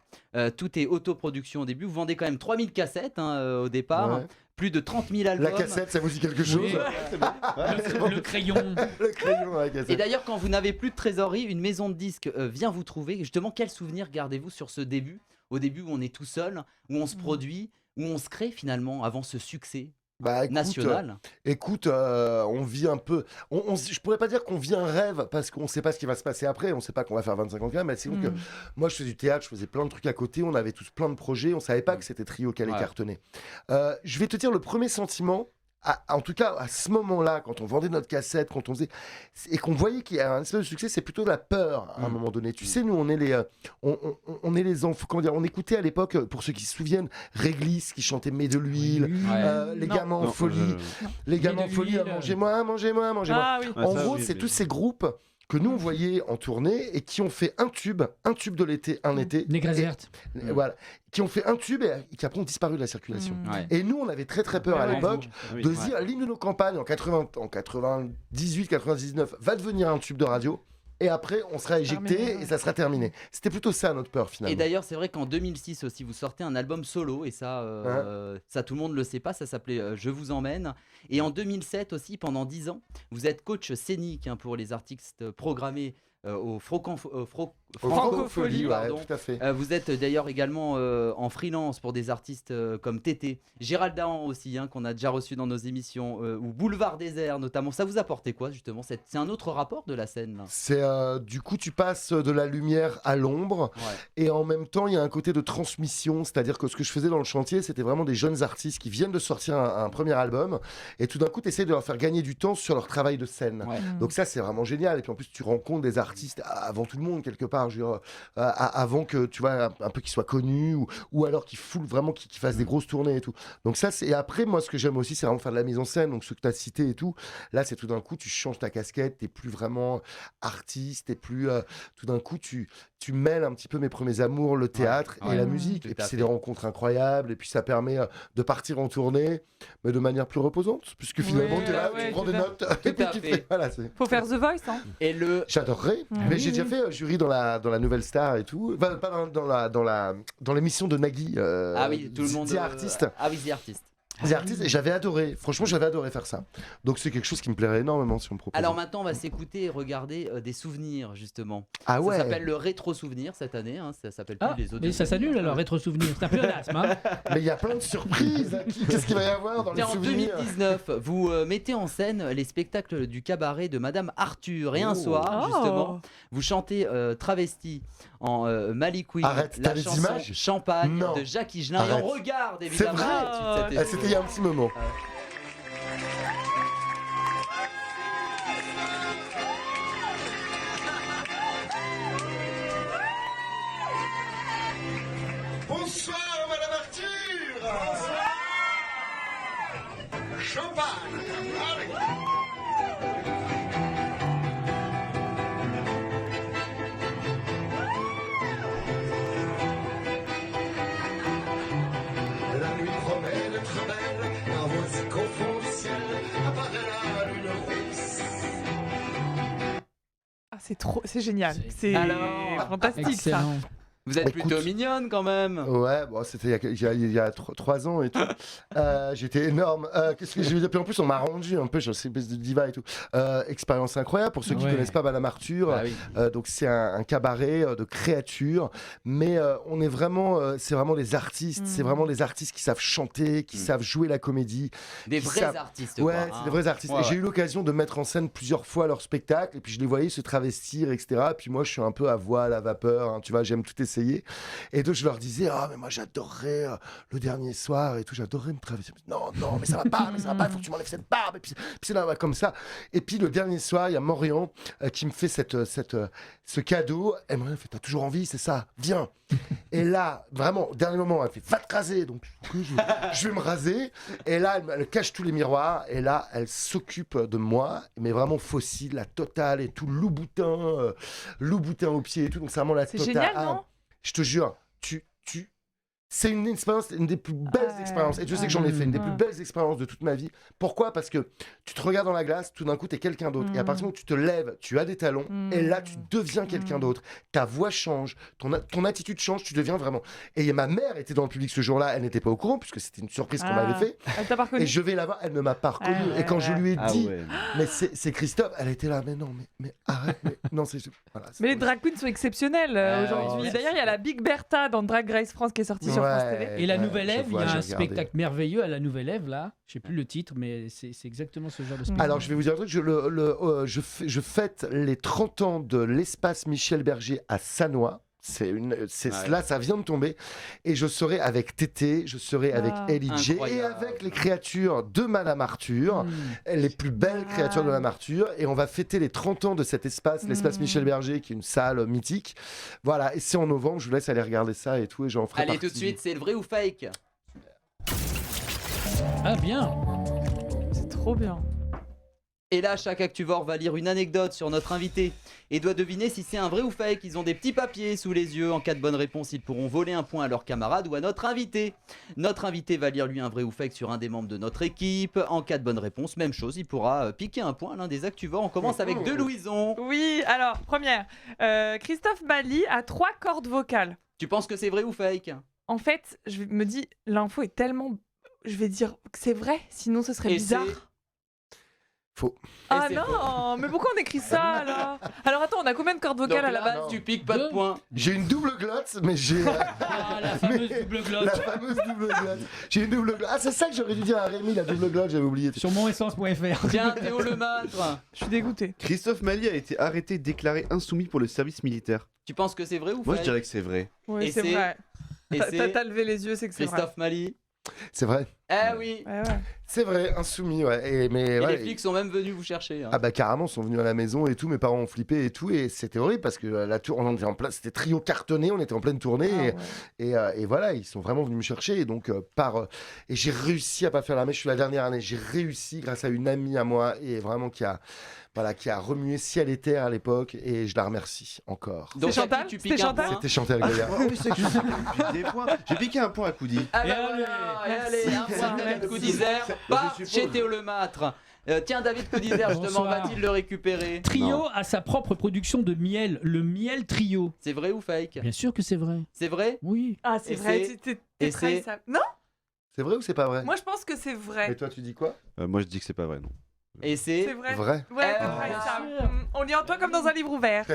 Tout est autoproduction au début. Vous vendez quand même 3000 cassettes au départ. Plus de 30 000 albums. La cassette, ça vous dit quelque chose? Le crayon. Le crayon, la cassette. Et d'ailleurs, quand vous n'avez plus de trésorerie, une maison de disques vient vous trouver. Justement, quel souvenir gardez-vous sur ce début? Au début où on est tout seul, où on se produit, où on se crée finalement avant ce succès national. Écoute, on vit un peu. Je pourrais pas dire qu'on vit un rêve parce qu'on sait pas ce qui va se passer après. On sait pas qu'on va faire 25 ans quand même. Mais c'est que moi, je faisais du théâtre, je faisais plein de trucs à côté. On avait tous plein de projets. On savait pas que c'était Trio qui allait cartonner. Je vais te dire le premier sentiment. En tout cas, à ce moment-là, quand on vendait notre cassette, quand on faisait et qu'on voyait qu'il y a un espèce de succès, c'est plutôt de la peur à un moment donné. Tu sais, nous, on est les enfants. Comment dire? On écoutait à l'époque, pour ceux qui se souviennent, Réglisse qui chantait Mets de l'huile, les gamins en folie, les gamins en folie, mangez-moi. Ah, oui. En gros, c'est tous ces groupes que nous on voyait en tournée et qui ont fait un tube de l'été, un été. Négresse verte. Voilà. Qui ont fait un tube et qui après ont disparu de la circulation. Et nous, on avait très peur à l'époque de se dire l'hymne de nos campagnes en 98, 99 va devenir un tube de radio. Et après, on sera éjecté et ça sera terminé. C'était plutôt ça notre peur finalement. Et d'ailleurs, c'est vrai qu'en 2006 aussi, vous sortez un album solo et ça tout le monde le sait pas. Ça s'appelait Je vous emmène. Et en 2007 aussi, pendant 10 ans, vous êtes coach scénique pour les artistes programmés au Francophonie, pardon. Tout à fait. Vous êtes d'ailleurs également en freelance pour des artistes comme Tété, Gérald Dahan aussi, qu'on a déjà reçu dans nos émissions, ou Boulevard Désert notamment. Ça vous apportait quoi justement? C'est un autre rapport de la scène là. C'est du coup tu passes de la lumière à l'ombre et en même temps il y a un côté de transmission, c'est-à-dire que ce que je faisais dans le chantier c'était vraiment des jeunes artistes qui viennent de sortir un premier album et tout d'un coup tu essaies de leur faire gagner du temps sur leur travail de scène. Donc ça c'est vraiment génial et puis en plus tu rencontres des artistes avant tout le monde quelque part, avant que tu vois un peu qu'ils soient connus ou alors qu'ils foulent vraiment, qu'ils fassent des grosses tournées et tout. Donc ça c'est, et après moi ce que j'aime aussi c'est vraiment faire de la mise en scène, donc ce que tu as cité et tout, là c'est tout d'un coup tu changes ta casquette, t'es plus vraiment artiste, t'es plus tout d'un coup tu mêles un petit peu mes premiers amours, le théâtre et la musique, et puis c'est des rencontres incroyables et puis ça permet de partir en tournée mais de manière plus reposante puisque finalement t'es là, tu prends des notes et puis tu fais, voilà, faut faire The Voice Et j'adorerais mais j'ai déjà fait jury dans la Nouvelle Star et tout, enfin, pas dans l'émission de Nagui tout le monde The Artist. The Artist. Les artistes, et j'avais adoré, franchement j'avais adoré faire ça. Donc c'est quelque chose qui me plairait énormément si on me propose. Alors maintenant on va s'écouter et regarder des souvenirs justement. Ah ouais. Ça s'appelle le rétro souvenir cette année, ça s'appelle plus les autres. Mais ça s'annule alors rétro souvenir, c'est un peu l'asthme. Mais il y a plein de surprises. Qu'est-ce qu'il va y avoir dans les souvenirs? En 2019, vous mettez en scène les spectacles du cabaret de Madame Arthur et un soir justement, vous chantez Travesti en Maliquine, la chanson Champagne de Jacques Higelin et on regarde évidemment. C'est vrai. C'était il y a un petit moment. Bonsoir Madame Arthur. Bonsoir. Champagne. c'est génial. C'est Alors, fantastique Excellent. Vous êtes Écoute. plutôt mignonne quand même. Ouais, bon, c'était il y a 3 ans et tout. J'étais énorme. Qu'est-ce que je veux dire? Puis en plus, on m'a rendu un peu, je sais, espèce de diva et tout. Expérience incroyable pour ceux qui Ouais. connaissent pas Madame Arthur. Ah oui. Donc c'est un cabaret de créatures, mais on est vraiment, c'est vraiment des artistes. C'est vraiment des artistes qui savent chanter, qui savent jouer la comédie. Des qui vrais savent- artistes. Ouais, quoi, c'est hein. des vrais artistes. Ouais, Et j'ai ouais. eu l'occasion de mettre en scène plusieurs fois leur spectacle, et puis je les voyais se travestir, etc. Et puis moi, je suis un peu à voile, à vapeur, hein, tu vois, j'aime tout essayer. Et donc je leur disais, ah mais moi j'adorerais le dernier soir et tout, j'adorerais me travestir. Non, mais ça va pas, il faut que tu m'enlèves cette barbe. Et puis c'est là, comme ça. Et puis le dernier soir, il y a Morian qui me fait ce cadeau. Elle me fait, t'as toujours envie, c'est ça, viens. Et là, vraiment, au dernier moment, elle fait, va te raser. Donc je vais me raser. Et là, elle cache tous les miroirs. Et là, elle s'occupe de moi, mais vraiment fossile, la totale et tout, Louboutin au pied et tout. Donc c'est vraiment la C'est totale. génial, non? Je te jure, c'est une expérience, une des plus belles expériences. Et je sais que j'en ai fait une des plus belles expériences de toute ma vie. Pourquoi? Parce que tu te regardes dans la glace, tout d'un coup, tu es quelqu'un d'autre. Et à partir du moment où tu te lèves, tu as des talons. Et là, tu deviens quelqu'un d'autre. Ta voix change, ton attitude change, tu deviens vraiment. Et ma mère était dans le public ce jour-là. Elle n'était pas au courant, puisque c'était une surprise qu'on m'avait fait. Elle t'a pas reconnu? Et je vais la voir, elle ne m'a pas reconnu. Et quand je lui ai dit, mais c'est Christophe, elle était là, mais non, mais arrête, mais non, c'est. Voilà, Mais les drag queens sont exceptionnels aujourd'hui. ouais, D'ailleurs, il y a la Big Bertha dans Drag Race France qui est sortie sur France TV. Et la Nouvelle je Ève, il y vois, a j'ai un regardé. spectacle merveilleux à la Nouvelle Ève là. Je sais plus le titre, mais c'est exactement ce genre de spectacle. Alors, je vais vous dire un truc. Je fête les 30 ans de l'espace Michel Berger à Sannois. Là, ça vient de tomber. Et je serai avec Tété, je serai avec Ellie J et Incroyable. avec les créatures de Madame Arthur, les plus belles créatures de Madame Arthur. Et on va fêter les 30 ans de cet espace, l'espace Michel Berger, qui est une salle mythique. Voilà, et c'est en novembre. Je vous laisse aller regarder ça et tout. Et j'en ferai Allez, partie. tout de suite, c'est le vrai ou fake? Ah bien. C'est trop bien. Et là, chaque Actuvore va lire une anecdote sur notre invité et doit deviner si c'est un vrai ou fake. Ils ont des petits papiers sous les yeux. En cas de bonne réponse, ils pourront voler un point à leurs camarades ou à notre invité. Notre invité va lire lui un vrai ou fake sur un des membres de notre équipe. En cas de bonne réponse, même chose, il pourra piquer un point à l'un des Actuvores. On commence avec De Louison. Oui, alors, première. Christophe Bally a 3 cordes vocales. Tu penses que c'est vrai ou fake? En fait, me dis, l'info est tellement... Je vais dire que c'est vrai, sinon ce serait Et bizarre. Faux. Ah c'est non, mais pourquoi on écrit ça là? Alors attends, on a combien de cordes vocales Donc à la là, base? tu piques pas de points. J'ai une double glotte, mais j'ai. Ah, la fameuse double glotte. La fameuse double glotte. J'ai une double glotte. Ah, c'est ça que j'aurais dû dire à Rémi, la double glotte, j'avais oublié. Sur monessence.fr. Tiens, Théo Lemâtre. Je suis dégoûtée. Christophe Mali a été arrêté, déclaré insoumis pour le service militaire. Tu penses que c'est vrai ou fake? Moi, je dirais que c'est vrai. Oui, Et c'est c'est- vrai. Et c'est T'as levé les yeux, c'est que c'est vrai. Christophe Mali. C'est vrai. Eh oui. Ouais, ouais. C'est vrai, insoumis, ouais. Et Et ouais, les flics sont même venus vous chercher. hein. Ah bah carrément, ils sont venus à la maison et tout, mes parents ont flippé et tout, et c'était horrible parce que la tour, on était en place, c'était trio cartonné, on était en pleine tournée, et voilà, ils sont vraiment venus me chercher, et donc et j'ai réussi à pas faire la mèche, je suis la dernière année, j'ai réussi grâce à une amie à moi, et vraiment qui a remué ciel et terre à l'époque, et je la remercie encore. Donc, C'est à qui Chantal? tu C'était piques un Chantal point C'était Chantal Goya. Oh, oui, c'est que je sais plus des points. J'ai piqué un point à Coudi. Ah Et bah allez, voilà, et merci. allez, un point de David Coudizère, Je pas suppose. chez Théo Lemâtre. Tiens, David Coudizère, justement, Bonsoir. va-t-il le récupérer? Trio Non. a sa propre production de miel, le miel trio. C'est vrai ou fake? Bien sûr que c'est vrai. C'est vrai? Oui. Ah, c'est Et vrai, c'est- t'es et trahi c'est- ça. Non, C'est vrai ou c'est pas vrai? moi je pense que c'est vrai. Et toi, tu dis quoi? Moi, je dis que c'est pas vrai, non. Et C'est c'est... vrai. Vrai. Ouais, t'es Ah, trahi bien ça. sûr. On lit en toi comme dans un livre ouvert. Eh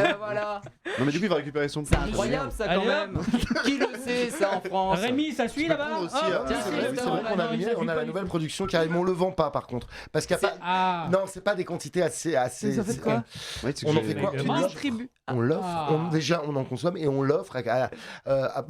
ben voilà. Non, mais du coup, il va récupérer son C'est point. incroyable ça quand Allez, même. Qui le sait ça en France? Rémi, ça suit Je peux là-bas. prendre aussi, Ah, hein. tiens, C'est c'est vrai, vrai, c'est vrai qu'on a, non, il mis- s'appuie on a pas la du nouvelle tout. production qui arrive, mais on le vend pas par contre. Parce qu'il y a pas. Ah. Non, c'est pas des quantités assez. Mais ça fait quoi? Ouais, c'est On que en fait j'ai- quoi? Mais On moi, l'offre. Distribue. On l'offre. Ah. Déjà, on en consomme et on l'offre.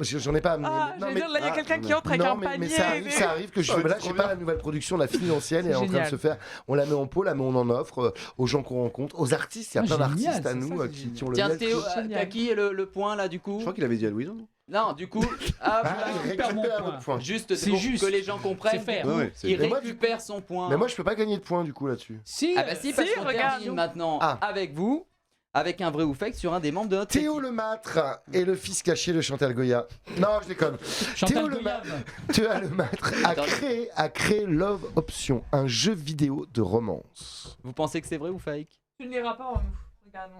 J'en ai pas. Mais, Ah, non, j'allais mais- dire, là, il y a quelqu'un qui entre avec non, un mais panier. ça arrive que je. Ah, Mais là, c'est j'ai trop pas bien. la nouvelle production, la fine ancienne C'est est en train de génial. se faire. On la met en pot, là, mais on en offre aux gens qu'on rencontre, aux artistes. Il y a Ah, plein génial, d'artistes à ça, nous ça, c'est qui ont le Tiens miel. Théo, Génial. t'as qui le point là du coup? Je crois qu'il avait dit à Louise. Non, du coup, ah, Ah, voilà. il récupère mon récupère point. notre point. Juste C'est pour juste. que les gens comprennent. C'est fair. du coup, Ouais, c'est- il Mais moi, récupère son point. Mais moi, je peux pas gagner de points du coup là-dessus. Si. Ah bah si, parce Si, qu'on regarde. termine maintenant Ah. avec vous, avec un vrai ou fake sur un des membres de notre Théo équipe. Lemâtre est le fils caché de Chantal Goya. Non, je déconne. Chantal Théo Goyave. Théo Lemâtre a créé Love Option, un jeu vidéo de romance. Vous pensez que c'est vrai ou fake? Tu ne liras pas en nous.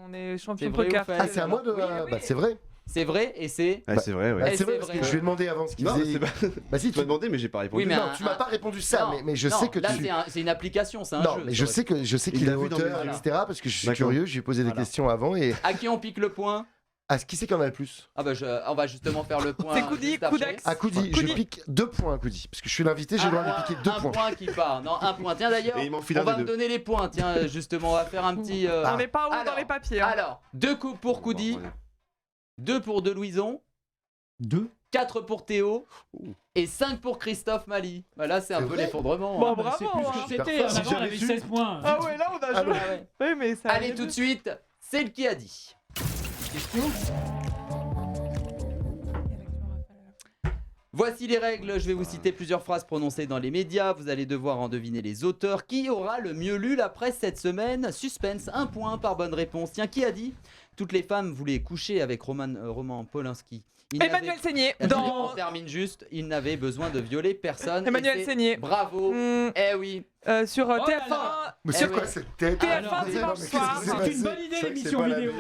On est champion C'est de vrai poker. ou faux Ah, c'est à moi de. Bah, c'est vrai. C'est vrai et c'est. Ouais, c'est vrai, ouais. Bah, Et c'est vrai c'est parce vrai. que je lui ai demandé avant ce qu'il Non, faisait. c'est pas. Bah, si, Tu m'as demandé, mais j'ai pas répondu. Oui, mais Non, tu m'as pas répondu ça, mais je sais que là, tu. c'est une application, c'est un Non, jeu. mais je sais qu'il Il est l'a vu dans auteur, mes yeux. etc. Parce que je suis D'accord. curieux, je lui ai posé des Voilà. questions avant et. À qui on pique le point? Ah, qui c'est qui en a le plus? Ah bah on va justement faire le point. C'est Koudi, juste après. Koudax. À Koudi, je pique 2 points à Koudi. Parce que je suis l'invité, j'ai le droit de lui piquer 2 un points. point qui part. Non, un point. Tiens d'ailleurs, Et il m'en file on un va des me deux. donner les points. Tiens, justement, on va faire un petit. On n'est pas haut dans alors, les papiers. Hein. Alors, 2 coups pour Koudi, 2 pour De Louison, 4 pour Théo et 5 pour Christophe Mali. Voilà, c'est un peu l'effondrement. Bon, hein. bravo. C'est plus hein. que c'était. fort. Avant, on avait 16 points. Ah ouais, là on a joué. Oui, mais ça. Allez, tout de suite, c'est le qui a dit. Voici les règles, je vais vous citer plusieurs phrases prononcées dans les médias, vous allez devoir en deviner les auteurs. Qui aura le mieux lu la presse cette semaine? Suspense, 1 point par bonne réponse. Tiens, qui a dit? Toutes les femmes voulaient coucher avec Roman Polanski. Emmanuel Seigné. On termine juste, il n'avait besoin de violer personne. Emmanuel Et c'est- Seigné. Bravo. Eh oui. Sur Oh là TF1. là. Mais c'est quoi cette tête? TF1 dimanche soir. C'est une bonne idée l'émission vidéo.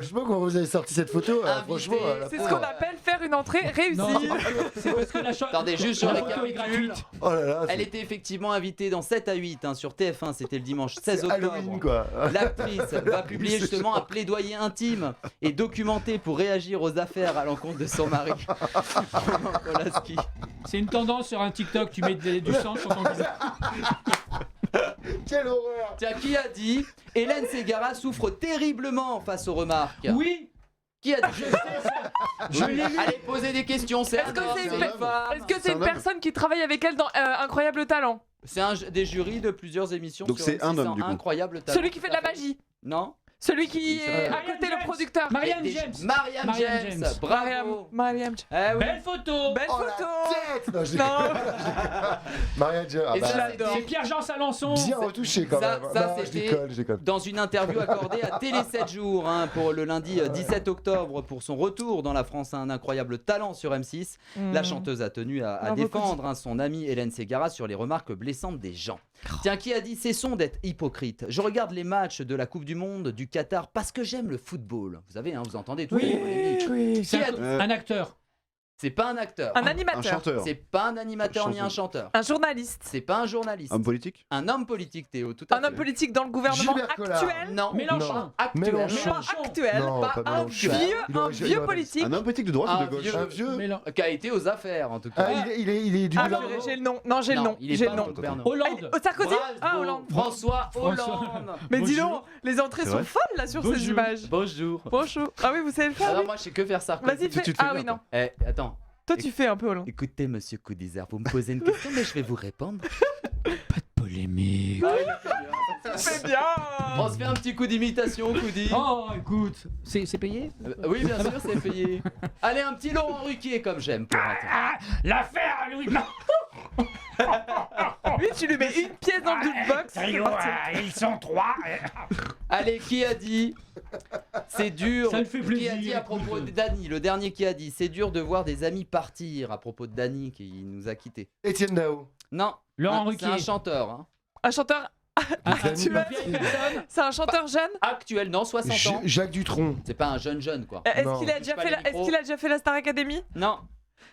Je sais pas comment vous avez sorti cette photo. Franchement, la C'est ce pauvre. qu'on appelle faire une entrée réussie. Non, c'est parce que la Attendez, juste je la photo est récapitule. gratuite. Oh là là. Elle était effectivement invitée dans 7 à 8 hein, sur TF1, c'était le dimanche 16 C'est octobre. Halloween quoi. L'actrice va publier justement un plaidoyer intime et documenté pour réagir aux affaires à l'encontre de son mari. Roman Polanski. C'est une tendance sur un TikTok, tu mets du sang sur ton visage. Quelle horreur. Tiens, qui a dit Hélène Ségara souffre terriblement face aux remarques? Oui. Qui a dit? Je sais ça. Je l'ai lu. Allez, posez des questions, c'est Est-ce un que homme, c'est c'est une une femme. Est-ce que c'est une personne qui travaille avec elle dans Incroyable Talent? C'est des jurys de plusieurs émissions. Donc sur c'est un M6, homme, du coup. Incroyable talent. Celui qui fait de la magie? Non. Celui qui est à Marianne côté James. le producteur? Marianne James. Marianne James. Bravo. Marianne. Eh oui. Belle photo. Belle Oh photo. la tête. Non, je Non. Marianne James. Ah Et bah, ça, C'est Pierre-Jean Salançon. bien retouché quand ça- même. ça, Non, je c'était- déconne, je déconne. Dans une interview accordée à Télé 7 jours hein, pour le lundi 17 octobre pour son retour dans la France à un incroyable talent sur M6, la chanteuse a tenu à Bravo, défendre hein, son amie Hélène Ségara sur les remarques blessantes des gens. Tiens, qui a dit cessons d'être hypocrite. Je regarde les matchs de la Coupe du Monde du Qatar parce que j'aime le football. Vous savez, hein, vous entendez tout. Oui. C'est Qui a dit un acteur. C'est pas un acteur. Un Un animateur. chanteur. C'est pas un animateur ni un Chanteur. chanteur. Un journaliste. C'est pas un journaliste. Homme politique. Un homme politique, Théo. Tout à Un fait. homme politique dans le gouvernement Gilbert Collard. actuel. Non. Mélenchon. pas actuel. Mélenchon. Pas actuel. Non, pas pas un Mélenchon. vieux, Un vieux politique. Un homme politique de droite Un ou de gauche vieux. Un vieux. Qui a été aux affaires en tout cas. Ah, il est du Ah, gouvernement. purée, j'ai le nom. Non, j'ai le Non, nom. il est J'ai pas le dans nom. le gouvernement. Hollande. Sarkozy. Bravo. Ah, Hollande. François Hollande. Mais dis Bonjour. donc, les entrées C'est sont vrai folles là sur ces Bonjour. images. Bonjour. Bonjour. Ah oui, vous savez le faire. Alors oui. moi je sais que faire Sarkozy. Vas-y, fais. tu te fais Ah bien, oui, non. Attends. Toi, tu fais un peu Hollande. Écoutez monsieur Coudizère, vous me posez une question mais je vais vous répondre. Polémique. C'est bien. On se fait un petit coup d'imitation, Coudi. Oh, écoute. C'est payé? Oui bien sûr c'est payé. Allez un petit Laurent Ruquier comme j'aime pour un temps. L'affaire Louis. Lui, tu lui mets une pièce dans le jukebox. c'est parti. Ils sont 3. Allez qui a dit c'est dur. Ça me fait Qui a plaisir, dit à propos de Dany, le dernier qui a dit c'est dur de voir des amis partir à propos de Dany qui nous a quittés. Étienne Dao. Non. Laurent C'est Ruquier. un chanteur. Hein. Un chanteur. Tu Une m'as vieille dit. personne. C'est un chanteur jeune. Actuel, non 60 ans. Jacques Dutronc. C'est pas un jeune quoi. Est-ce Non. qu'il a déjà Touche pas fait les la- Est-ce micros. qu'il a déjà fait la Star Academy? Non.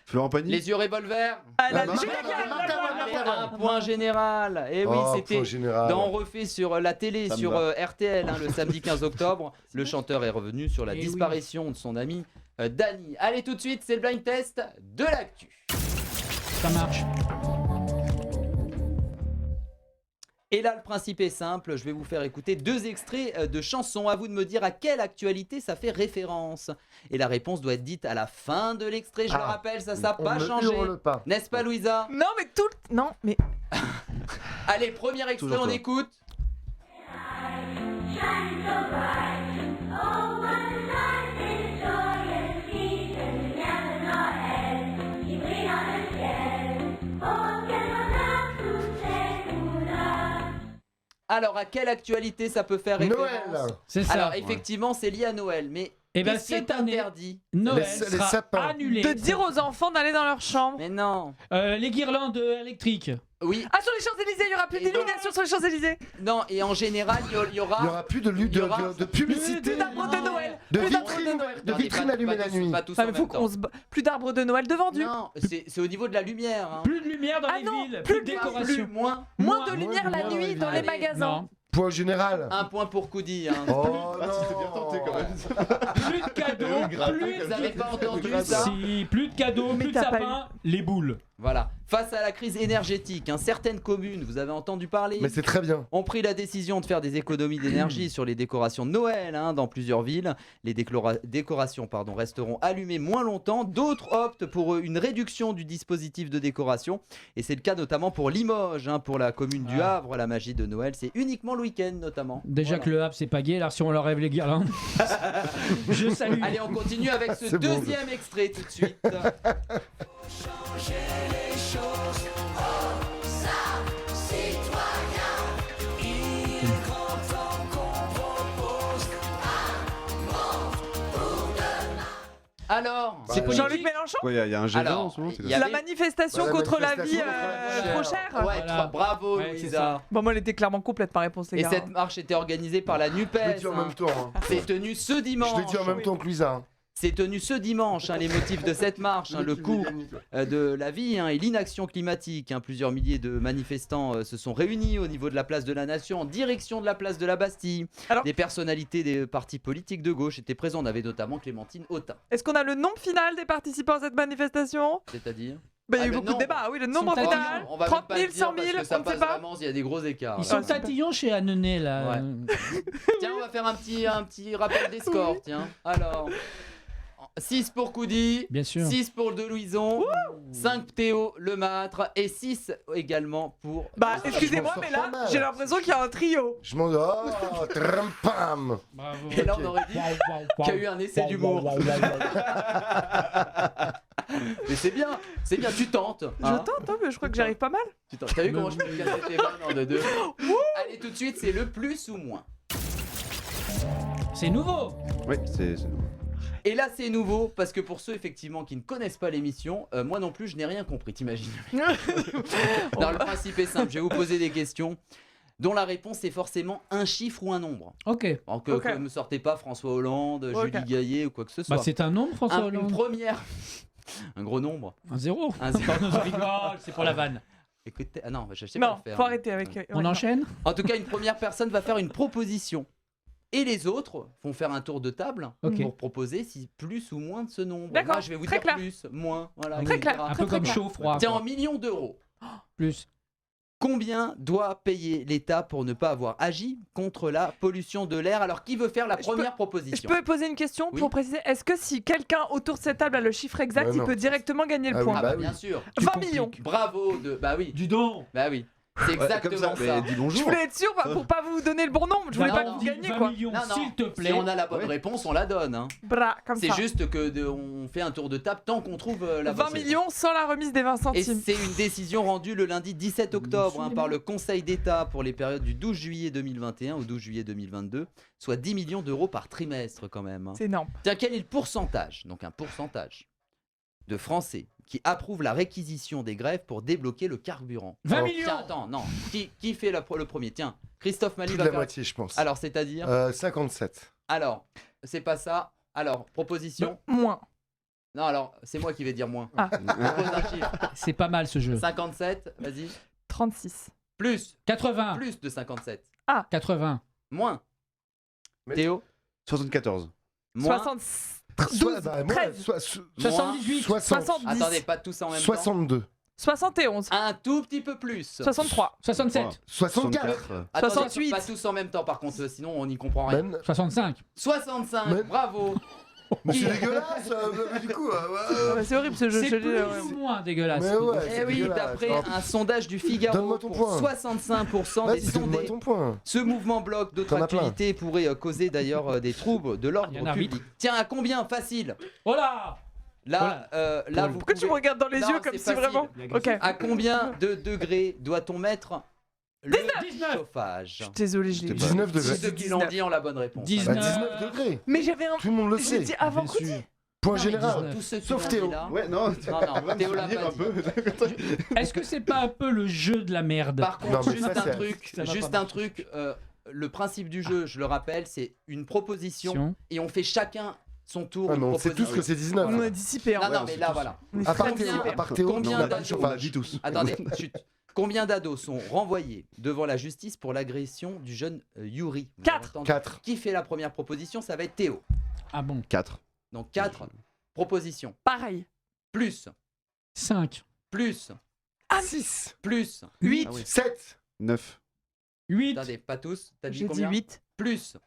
Florent Pagny. Les yeux revolver. Ah, la- non, Julia non, Gall. non, Allez, un point général. Et oui, Oh, c'était point général. dans On refait sur la télé, Ça me sur va. RTL, hein, le samedi 15 octobre. Le chanteur est revenu sur la Eh oui. disparition de son ami Dany. Allez, tout de suite, c'est le blind test de l'actu. Ça marche. Et là, le principe est simple. Je vais vous faire écouter 2 extraits de chansons. À vous de me dire à quelle actualité ça fait référence. Et la réponse doit être dite à la fin de l'extrait. Je le Ah. rappelle, ça n'a On pas ne changé. hurle pas. N'est-ce pas, Louisa? Non, mais tout. Non, mais. Allez, premier extrait, Toujours on toi. écoute. Alors, à quelle actualité ça peut faire référence? Noël. C'est ça. Alors, effectivement, c'est lié à Noël, mais Eh ben, qu'est-ce qui est cette année, interdit? Noël Les sera sapins. annulé. De dire aux enfants d'aller dans leur chambre. Mais non. Les guirlandes électriques. Oui. Ah, sur les Champs-Élysées, il y aura plus d'illumination sur les Champs-Élysées. Non, et en général, il y aura. Il n'y aura plus de publicité. Plus d'arbres de Noël. De Plus d'arbres vitrines, de Noël. de vitrines allumées la nuit. Pas tous Ah, en mais même faut qu'on temps. se plus d'arbres de Noël de vendus. Non, c'est au niveau de la lumière. Hein. Plus de lumière dans Ah les non, villes, plus plus de de décoration. Moins. Moins de lumière la lumière nuit dans les Allez, magasins. Non. Point général. Un point pour Coudi. Hein. Oh non. C'était bien tenté quand même. Plus de cadeaux, plus Vous n'avez pas entendu grave. ça? Si, plus de cadeaux, Mais plus de t'as pas sapins, les boules. Voilà. Face à la crise énergétique, hein, certaines communes, vous avez entendu parler, Mais c'est très bien. ont pris la décision de faire des économies d'énergie sur les décorations de Noël hein, dans plusieurs villes. Les décorations resteront allumées moins longtemps. D'autres optent pour une réduction du dispositif de décoration. Et c'est le cas notamment pour Limoges, hein, pour la commune du Havre. La magie de Noël, c'est uniquement le week-end notamment. Déjà Voilà. que le Havre c'est pas gay, alors si on leur rêve les guirlandes. Je salue. Allez, on continue avec ce C'est bon, deuxième extrait tout de suite. Alors, C'est politique. Jean-Luc Mélenchon. Ouais, il y a un G20 Alors, en ce moment. il y a- La avait- manifestation Ouais, la contre la vie manifestation contre la vie trop chère. chère. ouais, Voilà. bravo Ouais, c'est Louisa. ça. Bon, moi, elle était clairement complète ma réponse, les Et gars. cette marche était organisée par la Je l'ai NUPES. dit en hein. même temps. Hein. C'est tenu ce dimanche. Je l'ai dit en même temps que Luisa. C'est tenu ce dimanche, hein, les motifs de cette marche, hein, le coût de la vie hein, et l'inaction climatique. Hein. Plusieurs milliers de manifestants se sont réunis au niveau de la place de la Nation en direction de la place de la Bastille. Alors- Des personnalités des partis politiques de gauche étaient présents. On avait notamment Clémentine Autain, Est-ce qu'on a le nombre final des participants à cette manifestation? c'est-à-dire... Bah, il y a Ah, eu le beaucoup de nombre. débats. Oui, le nombre Ils sont final. tatillons. On va 30 même 000, pas le dire 100 000, parce que ça on ne sait passe pas. vraiment, il y a des gros écarts. Ils sont tatillons chez Annonay là. Ouais. Tiens, on va faire un petit rappel des scores. Tiens, alors 6 pour Coudi, Bien sûr. 6 pour De Louison, 5 Théo Lemâtre et 6 également pour. Bah, je excusez-moi, m'en mais sors là, pas mal. j'ai l'impression qu'il y a un trio. Je m'en dis, oh, trampam. Bravo. Et là, on aurait dit qu'il y a eu un essai d'humour. Mais c'est bien, tu tentes. Je hein. tente, hein, mais je crois que j'arrive pas mal. Tu tentes. T'as vu comment je peux casser tes vannes en deux. Allez, tout de suite, c'est le plus ou moins. C'est nouveau. Oui, c'est. Et là, c'est nouveau parce que pour ceux effectivement qui ne connaissent pas l'émission, moi non plus, je n'ai rien compris. T'imagines? Non, le principe est simple. Je vais vous poser des questions dont la réponse est forcément un chiffre ou un nombre. Ok. Alors que Ok. ne me sortez pas François Hollande, Ok. Julie Gaillet ou quoi que ce soit. Bah c'est un nombre François Une Hollande. première, un gros nombre. Un zéro. Un zéro. Pardon, je rigole, c'est pour la vanne. Écoutez, ah non, je sais pas Non, le faire. faut arrêter avec. On enchaîne. En tout cas, une première personne va faire une proposition. Et les autres vont faire un tour de table Ok. pour proposer si plus ou moins de ce nombre. D'accord, Moi, je vais vous très dire clair. plus, moins, voilà, Très etc. clair. Un Très, peu très comme clair. chaud, froid. Tiens, en quoi. millions d'euros, Plus. combien doit payer l'État pour ne pas avoir agi contre la pollution de l'air? Alors, qui veut faire la Je première Je proposition? peux poser une question Oui. pour préciser. Est-ce que si quelqu'un autour de cette table a le chiffre exact, Ouais, il non. peut directement gagner le Ah point? Ah bah, oui. bien sûr. 20 millions. Bravo de... Bah oui, Du don. bah oui. C'est exactement comme ça. ça. Mais dis Je bonjour. voulais être sûr pour pas vous donner le bon nombre. Je voulais Non, pas non, que vous Dis gagniez 20 quoi. millions, Non, non. s'il te plaît. Si on a la bonne Ouais. réponse, on la donne. Hein. Bra, comme C'est ça. juste que on fait un tour de table tant qu'on trouve la 20 bonne réponse. millions sans la remise des 20 Et centimes. c'est une décision rendue le lundi 17 octobre hein, par le Conseil d'État pour les périodes du 12 juillet 2021 au 12 juillet 2022, soit 10 millions d'euros par trimestre quand même. Hein. C'est énorme. Tiens, quel est le pourcentage, donc un pourcentage, de Français qui approuvent la réquisition des grèves pour débloquer le carburant? 20 millions. Tiens, attends, non. Qui fait le premier? Tiens, Christophe Mali Plus de va la faire... moitié, je pense. Alors, c'est-à-dire 57. Alors, c'est pas ça. Alors, proposition. Moins. Non, alors, c'est moi qui vais dire moins. Ah. Propose un chiffre. C'est pas mal ce jeu. 57, vas-y. 36. Plus. 80. Plus de 57. 80. Moins. Mais- Théo. 74. Moins. 12, Bah, moi, 13, 78. 60. 70, Attendez, pas tous en même 62. 71, temps. Un tout petit peu plus. 63, 67. 64. Attendez, 68. pas tous en même temps par contre, sinon on n'y comprend rien. Ben, 65. 65, Mais- bravo. mais c'est dégueulasse. Mais du coup, ouais. c'est horrible ce jeu. C'est je te dis, plus ouais. ou moins dégueulasse. Mais ouais, Eh c'est oui, dégueulasse. d'après Oh, un sondage du Figaro, Donne-moi ton pour point. 65% des Vas-y, donne-moi sondés, ton point. ce mouvement bloc d'autres T'en as plein. activités pourrait causer d'ailleurs des troubles de Il y l'ordre en a public. huit. Tiens, à combien? Facile. Oh là. Là, là vous Pourquoi tu me pouvez- regardes dans les Non, yeux comme c'est si facile. vraiment. Ok. À combien de degrés doit-on mettre le 19. chauffage? Désolé, je l'ai C'était dit. 19 Tous degrés. ceux qui l'ont dit ont la bonne réponse. 19. Bah, 19 degrés. Mais j'avais un. Tout le monde le J'ai sait. dit avant Bien Coudi. sûr. Point Non, mais général. 19. Tous ceux qui Sauf l'ont Théo. dit là. Ouais, non, Non, Théo l'a pas un dit. peu. Est-ce que c'est pas un peu le jeu de la merde? Par Non, contre, mais juste ça, un c'est- truc, ça va juste pas un truc. Le principe du jeu, je le rappelle, c'est une proposition et on fait chacun son tour. Ah, une mais on sait proposition. tous que c'est 19. On est dissipé. Non, non, mais là, voilà. À part Théo, Combien- à part Théo, combien on n'a pas de d'ados- chauffage. Dis tous. Attendez, chut. Combien d'ados sont renvoyés devant la justice pour l'agression du jeune Yuri? Vous avez 4. entendu 4. Qui fait la première proposition? Ça va être Théo. Ah bon? 4. Donc 4 propositions. Pareil. Plus, 5, plus, 6. plus. 8. Ah oui. 7. 9. 8, Attendez, pas tous. T'as dit J'ai dit combien? 8. Plus.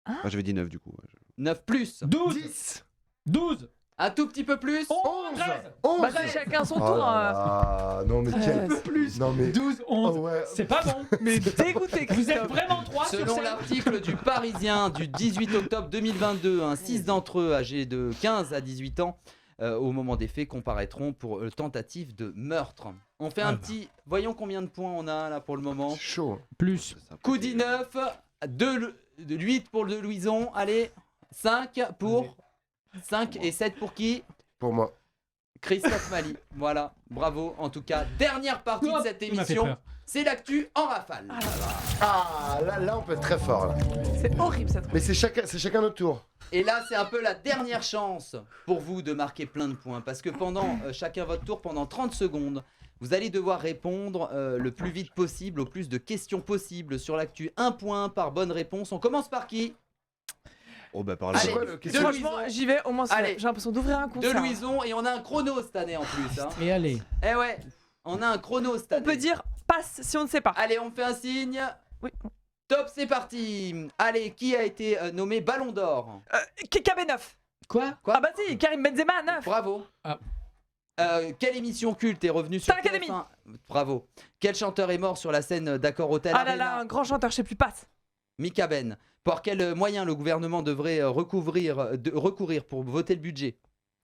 Ah, j'avais dit 9 du coup. 9 plus. 12, 10. 12, Un tout petit peu plus. 11, 13, 11. Bah, c'est chacun son Oh tour. là là. Non, mais quel. Plus. Non, mais. 12, 11. Oh, ouais. C'est pas bon. Mais dégoûté, Vous êtes Christophe. vraiment 3 sur Selon 7. l'article du Parisien du 18 octobre 2022, 6 d'entre eux âgés de 15 à 18 ans au moment des faits comparaîtront pour tentative de meurtre. On fait un petit... Voyons combien de points on a là pour le moment. C'est chaud. Plus. Coup 19, 8 pour le Louison, allez, 5 pour... 5 et 7 pour qui? Pour moi. Christophe Mali. Voilà, bravo. En tout cas, dernière partie de cette Il m'a fait émission, peur. c'est l'actu en rafale. Ah, là, on peut être très fort. Là. C'est horrible cette Mais c'est chacun notre tour. Et là, c'est un peu la dernière chance pour vous de marquer plein de points. Parce que pendant chacun votre tour, pendant 30 secondes, vous allez devoir répondre le plus vite possible, au plus de questions possibles sur l'actu. 1 point par bonne réponse. On commence par qui? Oh bah par là. Allez, quoi, le de question Franchement, Louison. j'y vais au moins. Allez. J'ai l'impression d'ouvrir un De concert. Louison. Et on a un chrono cette année en plus. Hein. Et allez. Eh ouais, on a un chrono cette On année. peut dire passe si on ne sait pas. Allez, on fait un signe. Oui. Top, c'est parti. Allez, qui a été nommé Ballon d'Or? KB9. Quoi? Ah bah si, Karim Benzema 9. Bravo. Ah. Quelle émission culte est revenue sur Star Academy. TF1? Bravo. Quel chanteur est mort sur la scène d'Accor Hotel Ah là Arena? là, un grand chanteur, je sais plus, passe. Mika Ben. Par quel moyen le gouvernement devrait recourir pour voter le budget?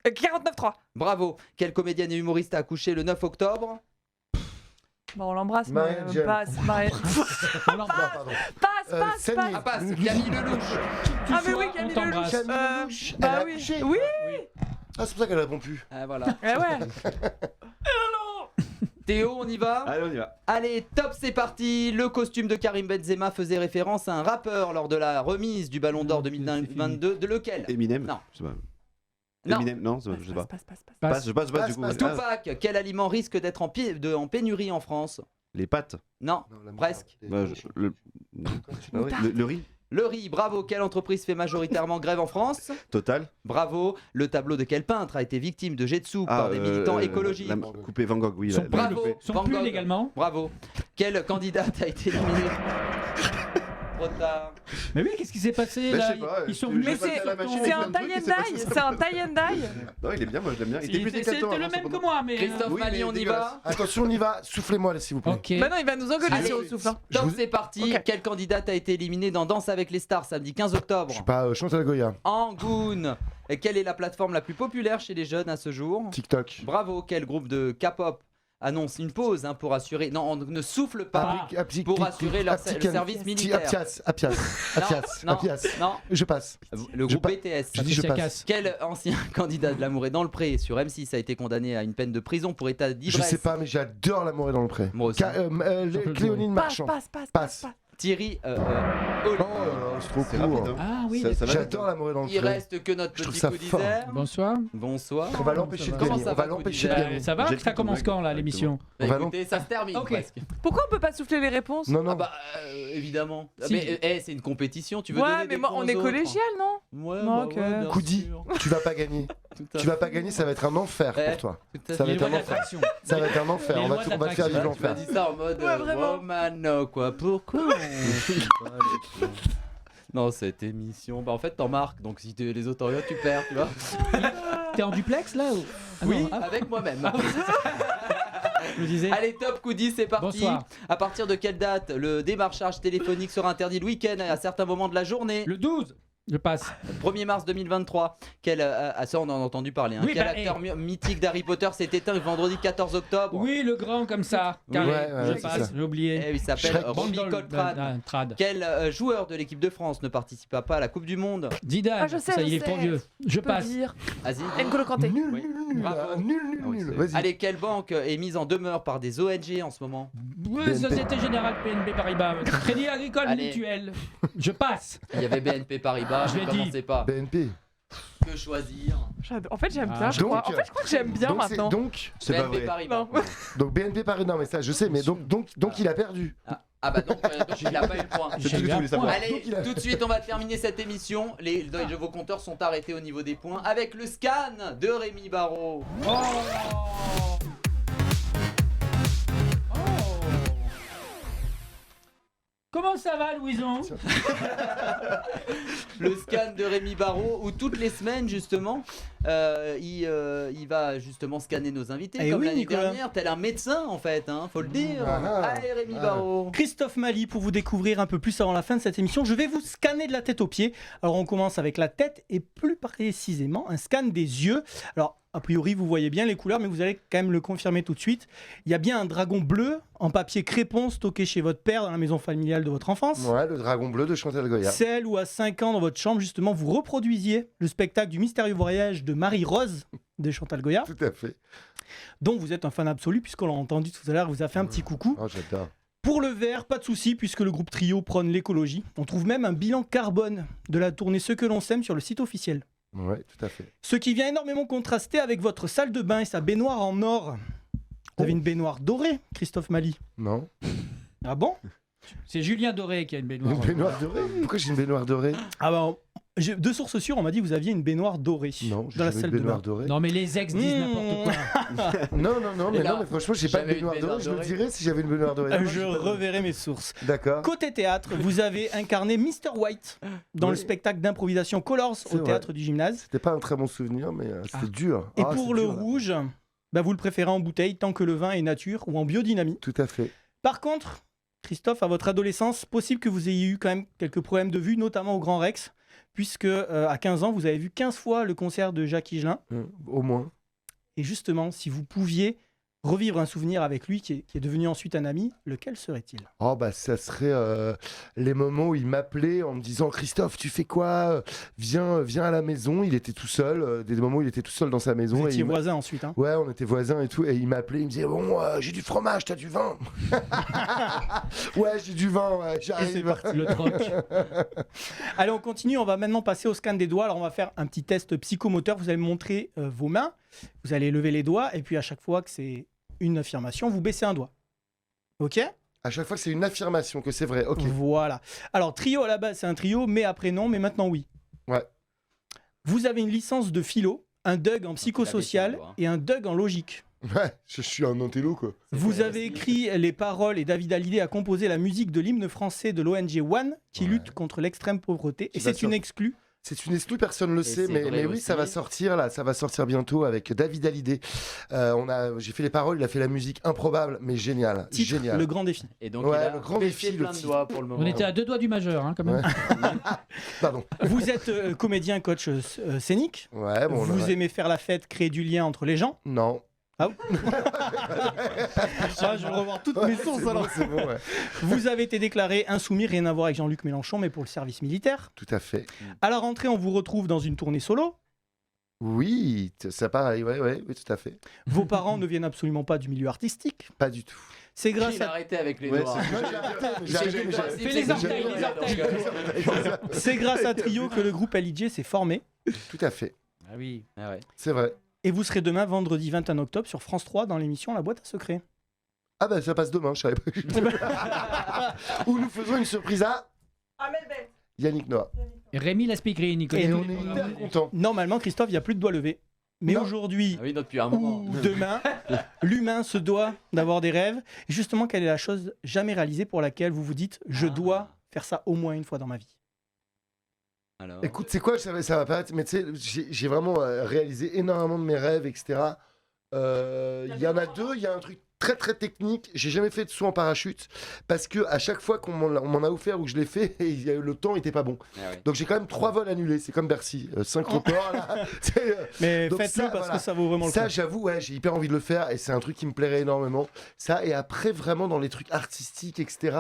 49.3. Bravo. Quelle comédienne et humoriste a accouché le 9 octobre? Bon, on l'embrasse, Marianne mais Diane. passe. On l'embrasse. Non, pardon. Passe. Samy. Ah, passe. Camille Lelouch. Ah mais sois, oui, on Camille t'embrasse. Lelouch. Camille Lelouch, elle Bah a oui. accouché. Oui. Ah, c'est pour ça qu'elle répond plus. Ah, voilà. Eh ouais. Théo, on y va? Allez, on y va. Allez, top, c'est parti. Le costume de Karim Benzema faisait référence à un rappeur lors de la remise du Ballon d'Or 2022. De lequel? Eminem. Non. Je sais pas. Non. Eminem, non, je sais pas. Passe. Passe, je passe du coup. Passe. Ah, Tupac, quel aliment risque d'être en pénurie en France? les pâtes. Non, presque. Bah, le riz. Le riz, bravo. Quelle entreprise fait majoritairement grève en France? Total. Bravo. Le tableau de quel peintre a été victime de jets de soupe par des militants écologistes? Coupé Van Gogh, oui. Bravo. Son Van pull Gogh. également. Bravo. Quelle candidate a été éliminée? Trop tard. Mais oui, qu'est-ce qui s'est passé Bah, je là? sais pas, Ils sont je- venus. Mais je passe à la machine c'est avec un plein de tie trucs, and c'est pas die. ça. C'est un tie and die. Non, il est bien, moi je l'aime bien. Il était plus C'était éclatant. le même que moi, mais. Christophe Oui, Mali, mais on y dégueulasse. va? Attention, on y va. Soufflez-moi, là, s'il vous plaît. Ok. Bah non, il va nous engueuler Allez. si on souffle. hein. Top, c'est parti. Ok. Quelle candidate a été éliminée dans Danse avec les stars samedi 15 octobre? Je suis pas Chantal Goya. Angoon. Et quelle est la plateforme la plus populaire chez les jeunes à ce jour? TikTok. Bravo. Quel groupe de K-pop annonce une pause pour assurer... Non, on ne souffle pas pour assurer le service militaire. Appias. Non. Je passe. Le groupe BTS. Je dis je passe. Quel ancien candidat de l'amour est dans le pré sur M6 a été condamné à une peine de prison pour état Je d'ivresse? sais pas, mais j'adore l'amour est dans le pré. Moi aussi. Cléonine Marchand. Passe. Thierry Oh là là, c'est trop C'est court. rapide, hein. Ah oui, Ça va. J'adore l'amour est dans le Il pré. reste que notre Je trouve petit ça coup fort. d'Isère. bonsoir. Bonsoir. On va l'empêcher de Comment gagner. ça On va, va l'empêcher de Coup gagner. Ça va? J'ai Ça le commence temps de quand là avec l'émission? On va Écoutez, ça se termine Ok. presque. Pourquoi on peut pas souffler les réponses? Non, Ah non. bah évidemment. Si. Mais c'est une compétition, tu veux Ouais, donner mais des moi, points on aux est autres. collégial, non? Ouais, Non, bah ok. ouais, bien Coudi, sûr. tu vas pas gagner. Tout à Tu vas fait. pas gagner, ça va être un enfer Ouais. pour toi. Tout à Ça fait. va être un enfer. d'attraction. Ça va être un enfer. Les On lois va te faire d'attraction. vivre Tu m'as l'enfer. dit ça en mode Ouais, vraiment. Romano, quoi. Pourquoi on fait pas les choses Non, cette émission. Bah, en fait, t'en marques. Donc, si les autres en rien, tu perds, tu vois. T'es en duplex là ou... Ah Oui, non, ah, avec moi-même. je me disais. Allez, top Coudi, c'est parti. Bonsoir. À partir de quelle date le démarchage téléphonique sera interdit le week-end à certains moments de la journée? Le 12. Je passe. 1er mars 2023. Ça, on en a entendu parler. Oui, Quel bah, acteur mythique d'Harry Potter s'est éteint le vendredi 14 octobre? Oui, le grand comme ça. Carré. Je passe, j'ai oublié. Il s'appelle Romy Bandol, Coltrane. Quel joueur de l'équipe de France ne participa pas à la Coupe du Monde? Zidane. Ah, je sais, ça, je il est sais. trop vieux. Je passe. Vas-y. N'Golo Kanté. Nul. Vas-y. Allez, quelle banque est mise en demeure par des ONG en ce moment? Oui, Société Générale BNP Paribas. Crédit Agricole Allez. Mutuel. Je passe. Il y avait BNP Paribas, Je je l'ai ne dit. commençais pas. BNP. Que choisir? En fait, j'aime Ah, bien, je donc, crois. En fait, je crois que j'aime bien donc, maintenant. C'est pas BNP vrai. Paribas. Donc BNP Paris, non mais ça je sais, mais donc il a perdu. Ah bah donc il n'a pas eu le point. C'est tout ce que tu voulais savoir. Allez, tout de suite on va terminer cette émission. Vos compteurs sont arrêtés au niveau des points avec le scan de Rémi Barraud. Comment ça va, Louison? Le scan de Rémi Barraud où toutes les semaines justement il va justement scanner nos invités Eh comme oui, l'année Nicolas. dernière, tel un médecin en fait, hein, faut le dire. Allez Rémi Barraud. Christophe Mali, pour vous découvrir un peu plus avant la fin de cette émission, je vais vous scanner de la tête aux pieds. Alors on commence avec la tête et plus précisément un scan des yeux. Alors a priori vous voyez bien les couleurs, mais vous allez quand même le confirmer tout de suite. Il y a bien un dragon bleu en papier crépon stocké chez votre père dans la maison familiale de votre enfance. Ouais, le dragon bleu de Chantal Goya. Celle où à 5 ans dans votre chambre justement vous reproduisiez le spectacle du mystérieux voyage de Marie-Rose de Chantal Goya. Tout à fait. dont vous êtes un fan absolu puisqu'on l'a entendu tout à l'heure, vous a fait un petit coucou. Oh, j'adore. Pour le vert, pas de souci puisque le groupe Trio prône l'écologie. On trouve même un bilan carbone de la tournée Ce que l'on sème sur le site officiel. Ouais, tout à fait. Ce qui vient énormément contraster avec votre salle de bain et sa baignoire en or. Vous avez une baignoire dorée, Christophe Mali? Non. Ah bon? C'est Julien Doré qui a une baignoire. Une baignoire dorée? Pourquoi j'ai une baignoire dorée? Ah bah, de sources sûres, on m'a dit que vous aviez une baignoire dorée Non, dans la j'ai salle une de bain. baignoire dorée. Non mais les ex disent n'importe quoi. Non, mais franchement, j'ai pas de j'avais une baignoire baignoire dorée. Je le dorée. dirais si j'avais une baignoire dorée. Non, Je j'ai pas de- reverrai mes sources. D'accord. Côté théâtre, vous avez incarné Mr. White dans le Oui. spectacle d'improvisation Colors C'est au vrai. théâtre du gymnase. C'était pas un très bon souvenir, mais c'était dur. Et Ah, pour c'est le dur, là. rouge, bah vous le préférez en bouteille tant que le vin est nature ou en biodynamie. Tout à fait. Par contre, Christophe, à votre adolescence, possible que vous ayez eu quand même quelques problèmes de vue, notamment au Grand Rex, puisque à 15 ans, vous avez vu 15 fois le concert de Jacques Higelin. Au moins. Et justement, si vous pouviez revivre un souvenir avec lui, qui est devenu ensuite un ami, lequel serait-il? Oh bah ça serait les moments où il m'appelait en me disant Christophe tu fais quoi, viens à la maison. Il était tout seul, des moments où il était tout seul dans sa maison. Vous et étiez il m'a- voisins ensuite. Hein. Ouais, on était voisins et tout, et il m'appelait, il me disait bon j'ai du fromage, t'as du vin? Ouais, j'ai du vin, ouais, j'arrive. c'est parti. Le troc. Allez, on continue. On va maintenant passer au scan des doigts. Alors, on va faire un petit test psychomoteur. Vous allez me montrer vos mains. Vous allez lever les doigts. Et puis, à chaque fois que c'est une affirmation, vous baissez un doigt. OK? À chaque fois que c'est une affirmation que c'est vrai, ok. Voilà. Alors, trio à la base, c'est un trio, mais après non, mais maintenant oui. Ouais. Vous avez une licence de philo, un DUG en psychosocial et un DUG en logique. Ouais, je suis un intello quoi. Vous avez écrit les paroles et David Hallyday a composé la musique de l'hymne français de l'ONG One qui lutte contre l'extrême pauvreté. Et Qui va c'est une sur- exclue. C'est une exclue, personne ne le sait, c'est mais vrai oui, aussi. ça va sortir là, ça va sortir bientôt avec David Hallyday. J'ai fait les paroles, il a fait la musique, improbable, mais génial, Titre, génial. Le grand défi. Et donc Ouais, il a le grand baissé défi, le plein de titre. doigts pour le moment. On était à 2 doigts du majeur hein, quand même. Pardon. Vous êtes comédien, coach scénique. Ouais, bon. Vous aimez faire la fête, créer du lien entre les gens. Non. Ah, ah, je vais revoir toutes mes sources c'est alors. bon, c'est bon, ouais. Vous avez été déclaré insoumis, rien à voir avec Jean-Luc Mélenchon, mais pour le service militaire. Tout à fait. À la rentrée, on vous retrouve dans une tournée solo. Oui, ça pareil, oui, tout à fait. Vos parents ne viennent absolument pas du milieu artistique. Pas du tout. C'est grâce Il a à... arrêté avec les Ouais, doigts. J'ai arrêté, mais Fais les orteils, les orteils. C'est grâce à Trio que le groupe LIJ s'est formé. Tout à fait, Ah oui. Ah ouais. c'est vrai. Et vous serez demain, vendredi 21 octobre, sur France 3 dans l'émission La Boîte à Secrets. Ah bah ça passe demain, je savais pas. Où nous faisons une surprise à Yannick Noah. Et Rémi Laspigri, Nicolas. Et On est hyper contents. Normalement, Christophe, il n'y a plus de doigts levés. Mais Non. aujourd'hui Ah oui, non, depuis un moment. ou demain, l'humain se doit d'avoir des rêves. Et justement, quelle est la chose jamais réalisée pour laquelle vous vous dites « je dois faire ça au moins une fois dans ma vie ». Alors. Écoute, c'est quoi, ça va paraître, mais tu sais, j'ai vraiment réalisé énormément de mes rêves, etc. Il y en a deux, il y a un truc très très technique. J'ai jamais fait de saut en parachute parce que à chaque fois qu'on m'en a offert ou que je l'ai fait, le temps était pas bon. Donc j'ai quand même 3 vols annulés. C'est comme Bercy, 5 reports là. Mais Donc faites-le parce que ça vaut vraiment le coup. Ça, j'avoue, ouais, j'ai hyper envie de le faire et c'est un truc qui me plairait énormément. Ça, et après, vraiment dans les trucs artistiques, etc.,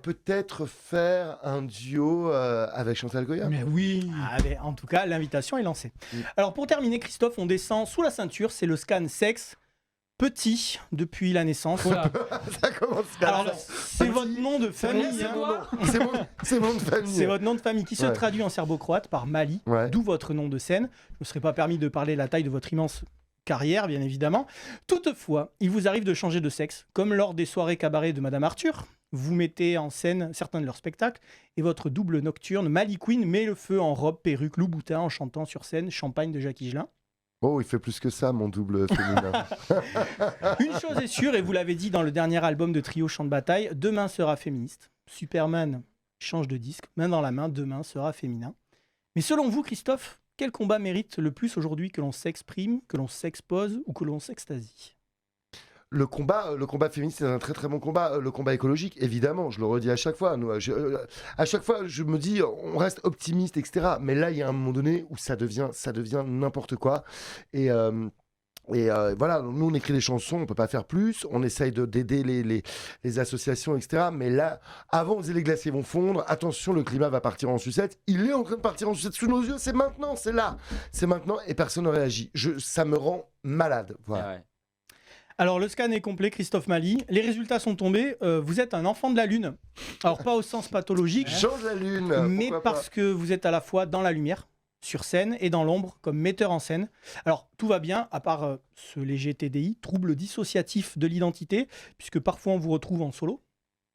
peut-être faire un duo avec Chantal Goya. Mais oui. Mais en tout cas, l'invitation est lancée. Alors pour terminer, Christophe, on descend sous la ceinture. C'est le scan sexe. Petit depuis la naissance. Ça commence Alors, c'est votre nom de famille. C'est mon nom de famille. C'est votre nom de famille qui se traduit en serbo-croate par Mali, d'où votre nom de scène. Je ne me serais pas permis de parler de la taille de votre immense carrière, bien évidemment. Toutefois, il vous arrive de changer de sexe, comme lors des soirées cabaret de Madame Arthur. Vous mettez en scène certains de leurs spectacles et votre double nocturne, Mali Queen, met le feu en robe, perruque, Louboutin en chantant sur scène Champagne de Jacques Higelin. Oh, il fait plus que ça, mon double féminin. Une chose est sûre, et vous l'avez dit dans le dernier album de Trio Chant de Bataille, demain sera féministe. Superman change de disque, main dans la main, demain sera féminin. Mais selon vous, Christophe, quel combat mérite le plus aujourd'hui que l'on s'exprime, que l'on s'expose ou que l'on s'extasie ? Le combat féministe, c'est un très très bon combat. Le combat écologique, évidemment, je le redis à chaque fois. À chaque fois, je me dis, on reste optimiste, etc. Mais là, il y a un moment donné où ça devient n'importe quoi. Et voilà, nous, on écrit des chansons, on peut pas faire plus. On essaye d'aider les associations, etc. Mais là, avant, les glaciers vont fondre. Attention, le climat va partir en sucette. Il est en train de partir en sucette sous nos yeux. C'est maintenant, c'est là. C'est maintenant et personne ne réagit. Ça me rend malade. Voilà. Ah ouais. Alors, le scan est complet, Christophe Mali. Les résultats sont tombés. Vous êtes un enfant de la Lune. Alors, pas au sens pathologique. Change la Lune. Mais parce que vous êtes à la fois dans la lumière, sur scène, et dans l'ombre, comme metteur en scène. Alors, tout va bien, à part ce léger TDI, trouble dissociatif de l'identité, puisque parfois on vous retrouve en solo,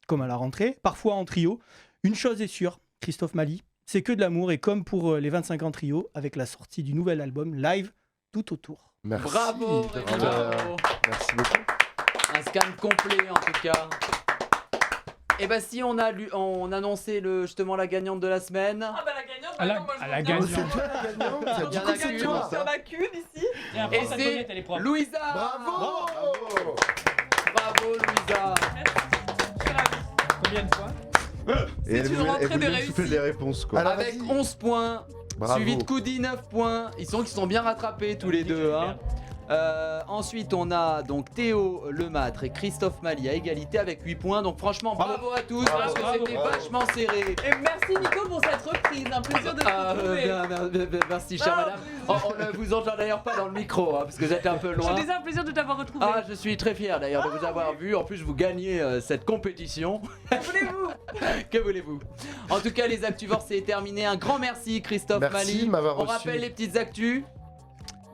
comme à la rentrée, parfois en trio. Une chose est sûre, Christophe Mali, c'est que de l'amour, et comme pour les 25 ans trio, avec la sortie du nouvel album Live tout autour. Merci. Bravo, bravo. Merci beaucoup. Un scan complet en tout cas. Et bah si on a annoncé justement la gagnante de la semaine. Ah bah la gagnante, la gagnante. C'est toi la gagnante. Il y en a qu'une. Il y en a qu'une ici. Et c'est Louisa. Bravo. Bravo Louisa. Combien de fois Et C'est une rentrée de réussite. des réponses, quoi. Alors, Avec vas-y. 11 points. Bravo. Suivi de Koudi 9 points. Ils sont bien rattrapés tous les deux. Hein. Ensuite, on a donc Théo Lemâtre et Christophe Mali à égalité avec 8 points. Donc franchement, bravo à tous parce que c'était vachement serré. Et merci Nico pour cette reprise. Un plaisir de te retrouver. Merci chère madame. On ne vous entend d'ailleurs pas dans le micro parce que vous êtes un peu loin. C'est un plaisir de t'avoir retrouvé. Ah, je suis très fier d'ailleurs de vous avoir vu. En plus, vous gagnez cette compétition. Que voulez-vous? Que voulez-vous? En tout cas, les Actuvores, c'est terminé. Un grand merci Christophe Merci Mali. de m'avoir On reçu. rappelle les petites actus.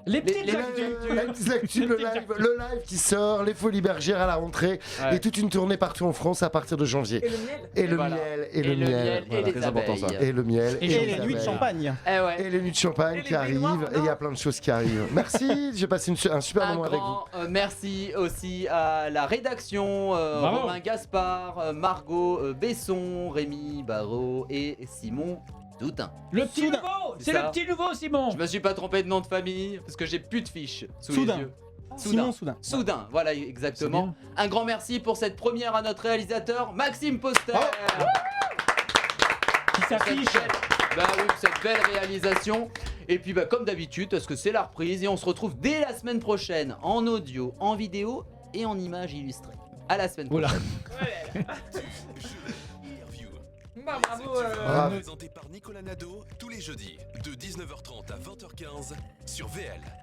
Les petites Les actus. actus, le live qui sort, les Folies Bergères à la rentrée Ouais. et toute une tournée partout en France à partir de janvier. Et le miel. Et le voilà. miel, Et le miel, et les Très important, ça. abeilles. et le miel, Et les nuits de champagne. Eh ouais. et les nuits de champagne Et qui les arrivent, baignoires, et il y a plein de choses qui arrivent. Merci, j'ai passé un super Un moment avec vous. grand merci aussi à la rédaction, Bravo. Romain Gaspard, Margot Besson, Rémi Barraud et Simon Doutin. Le petit Soudain. nouveau. C'est C'est ça. le petit nouveau, Simon. Je me suis pas trompé de nom de famille parce que j'ai plus de fiches sous Soudain. les yeux. Simon Soudain. Soudain, voilà exactement. Un grand merci pour cette première à notre réalisateur Maxime Poster. Qui s'affiche. Bah oui, cette belle réalisation. Et puis bah comme d'habitude, parce que c'est la reprise et on se retrouve dès la semaine prochaine en audio, en vidéo et en images illustrées. À la semaine Oula. prochaine. Bah, bravo. Bravo. Présenté par Nicolas Nadeau tous les jeudis de 19h30 à 20h15 sur VL.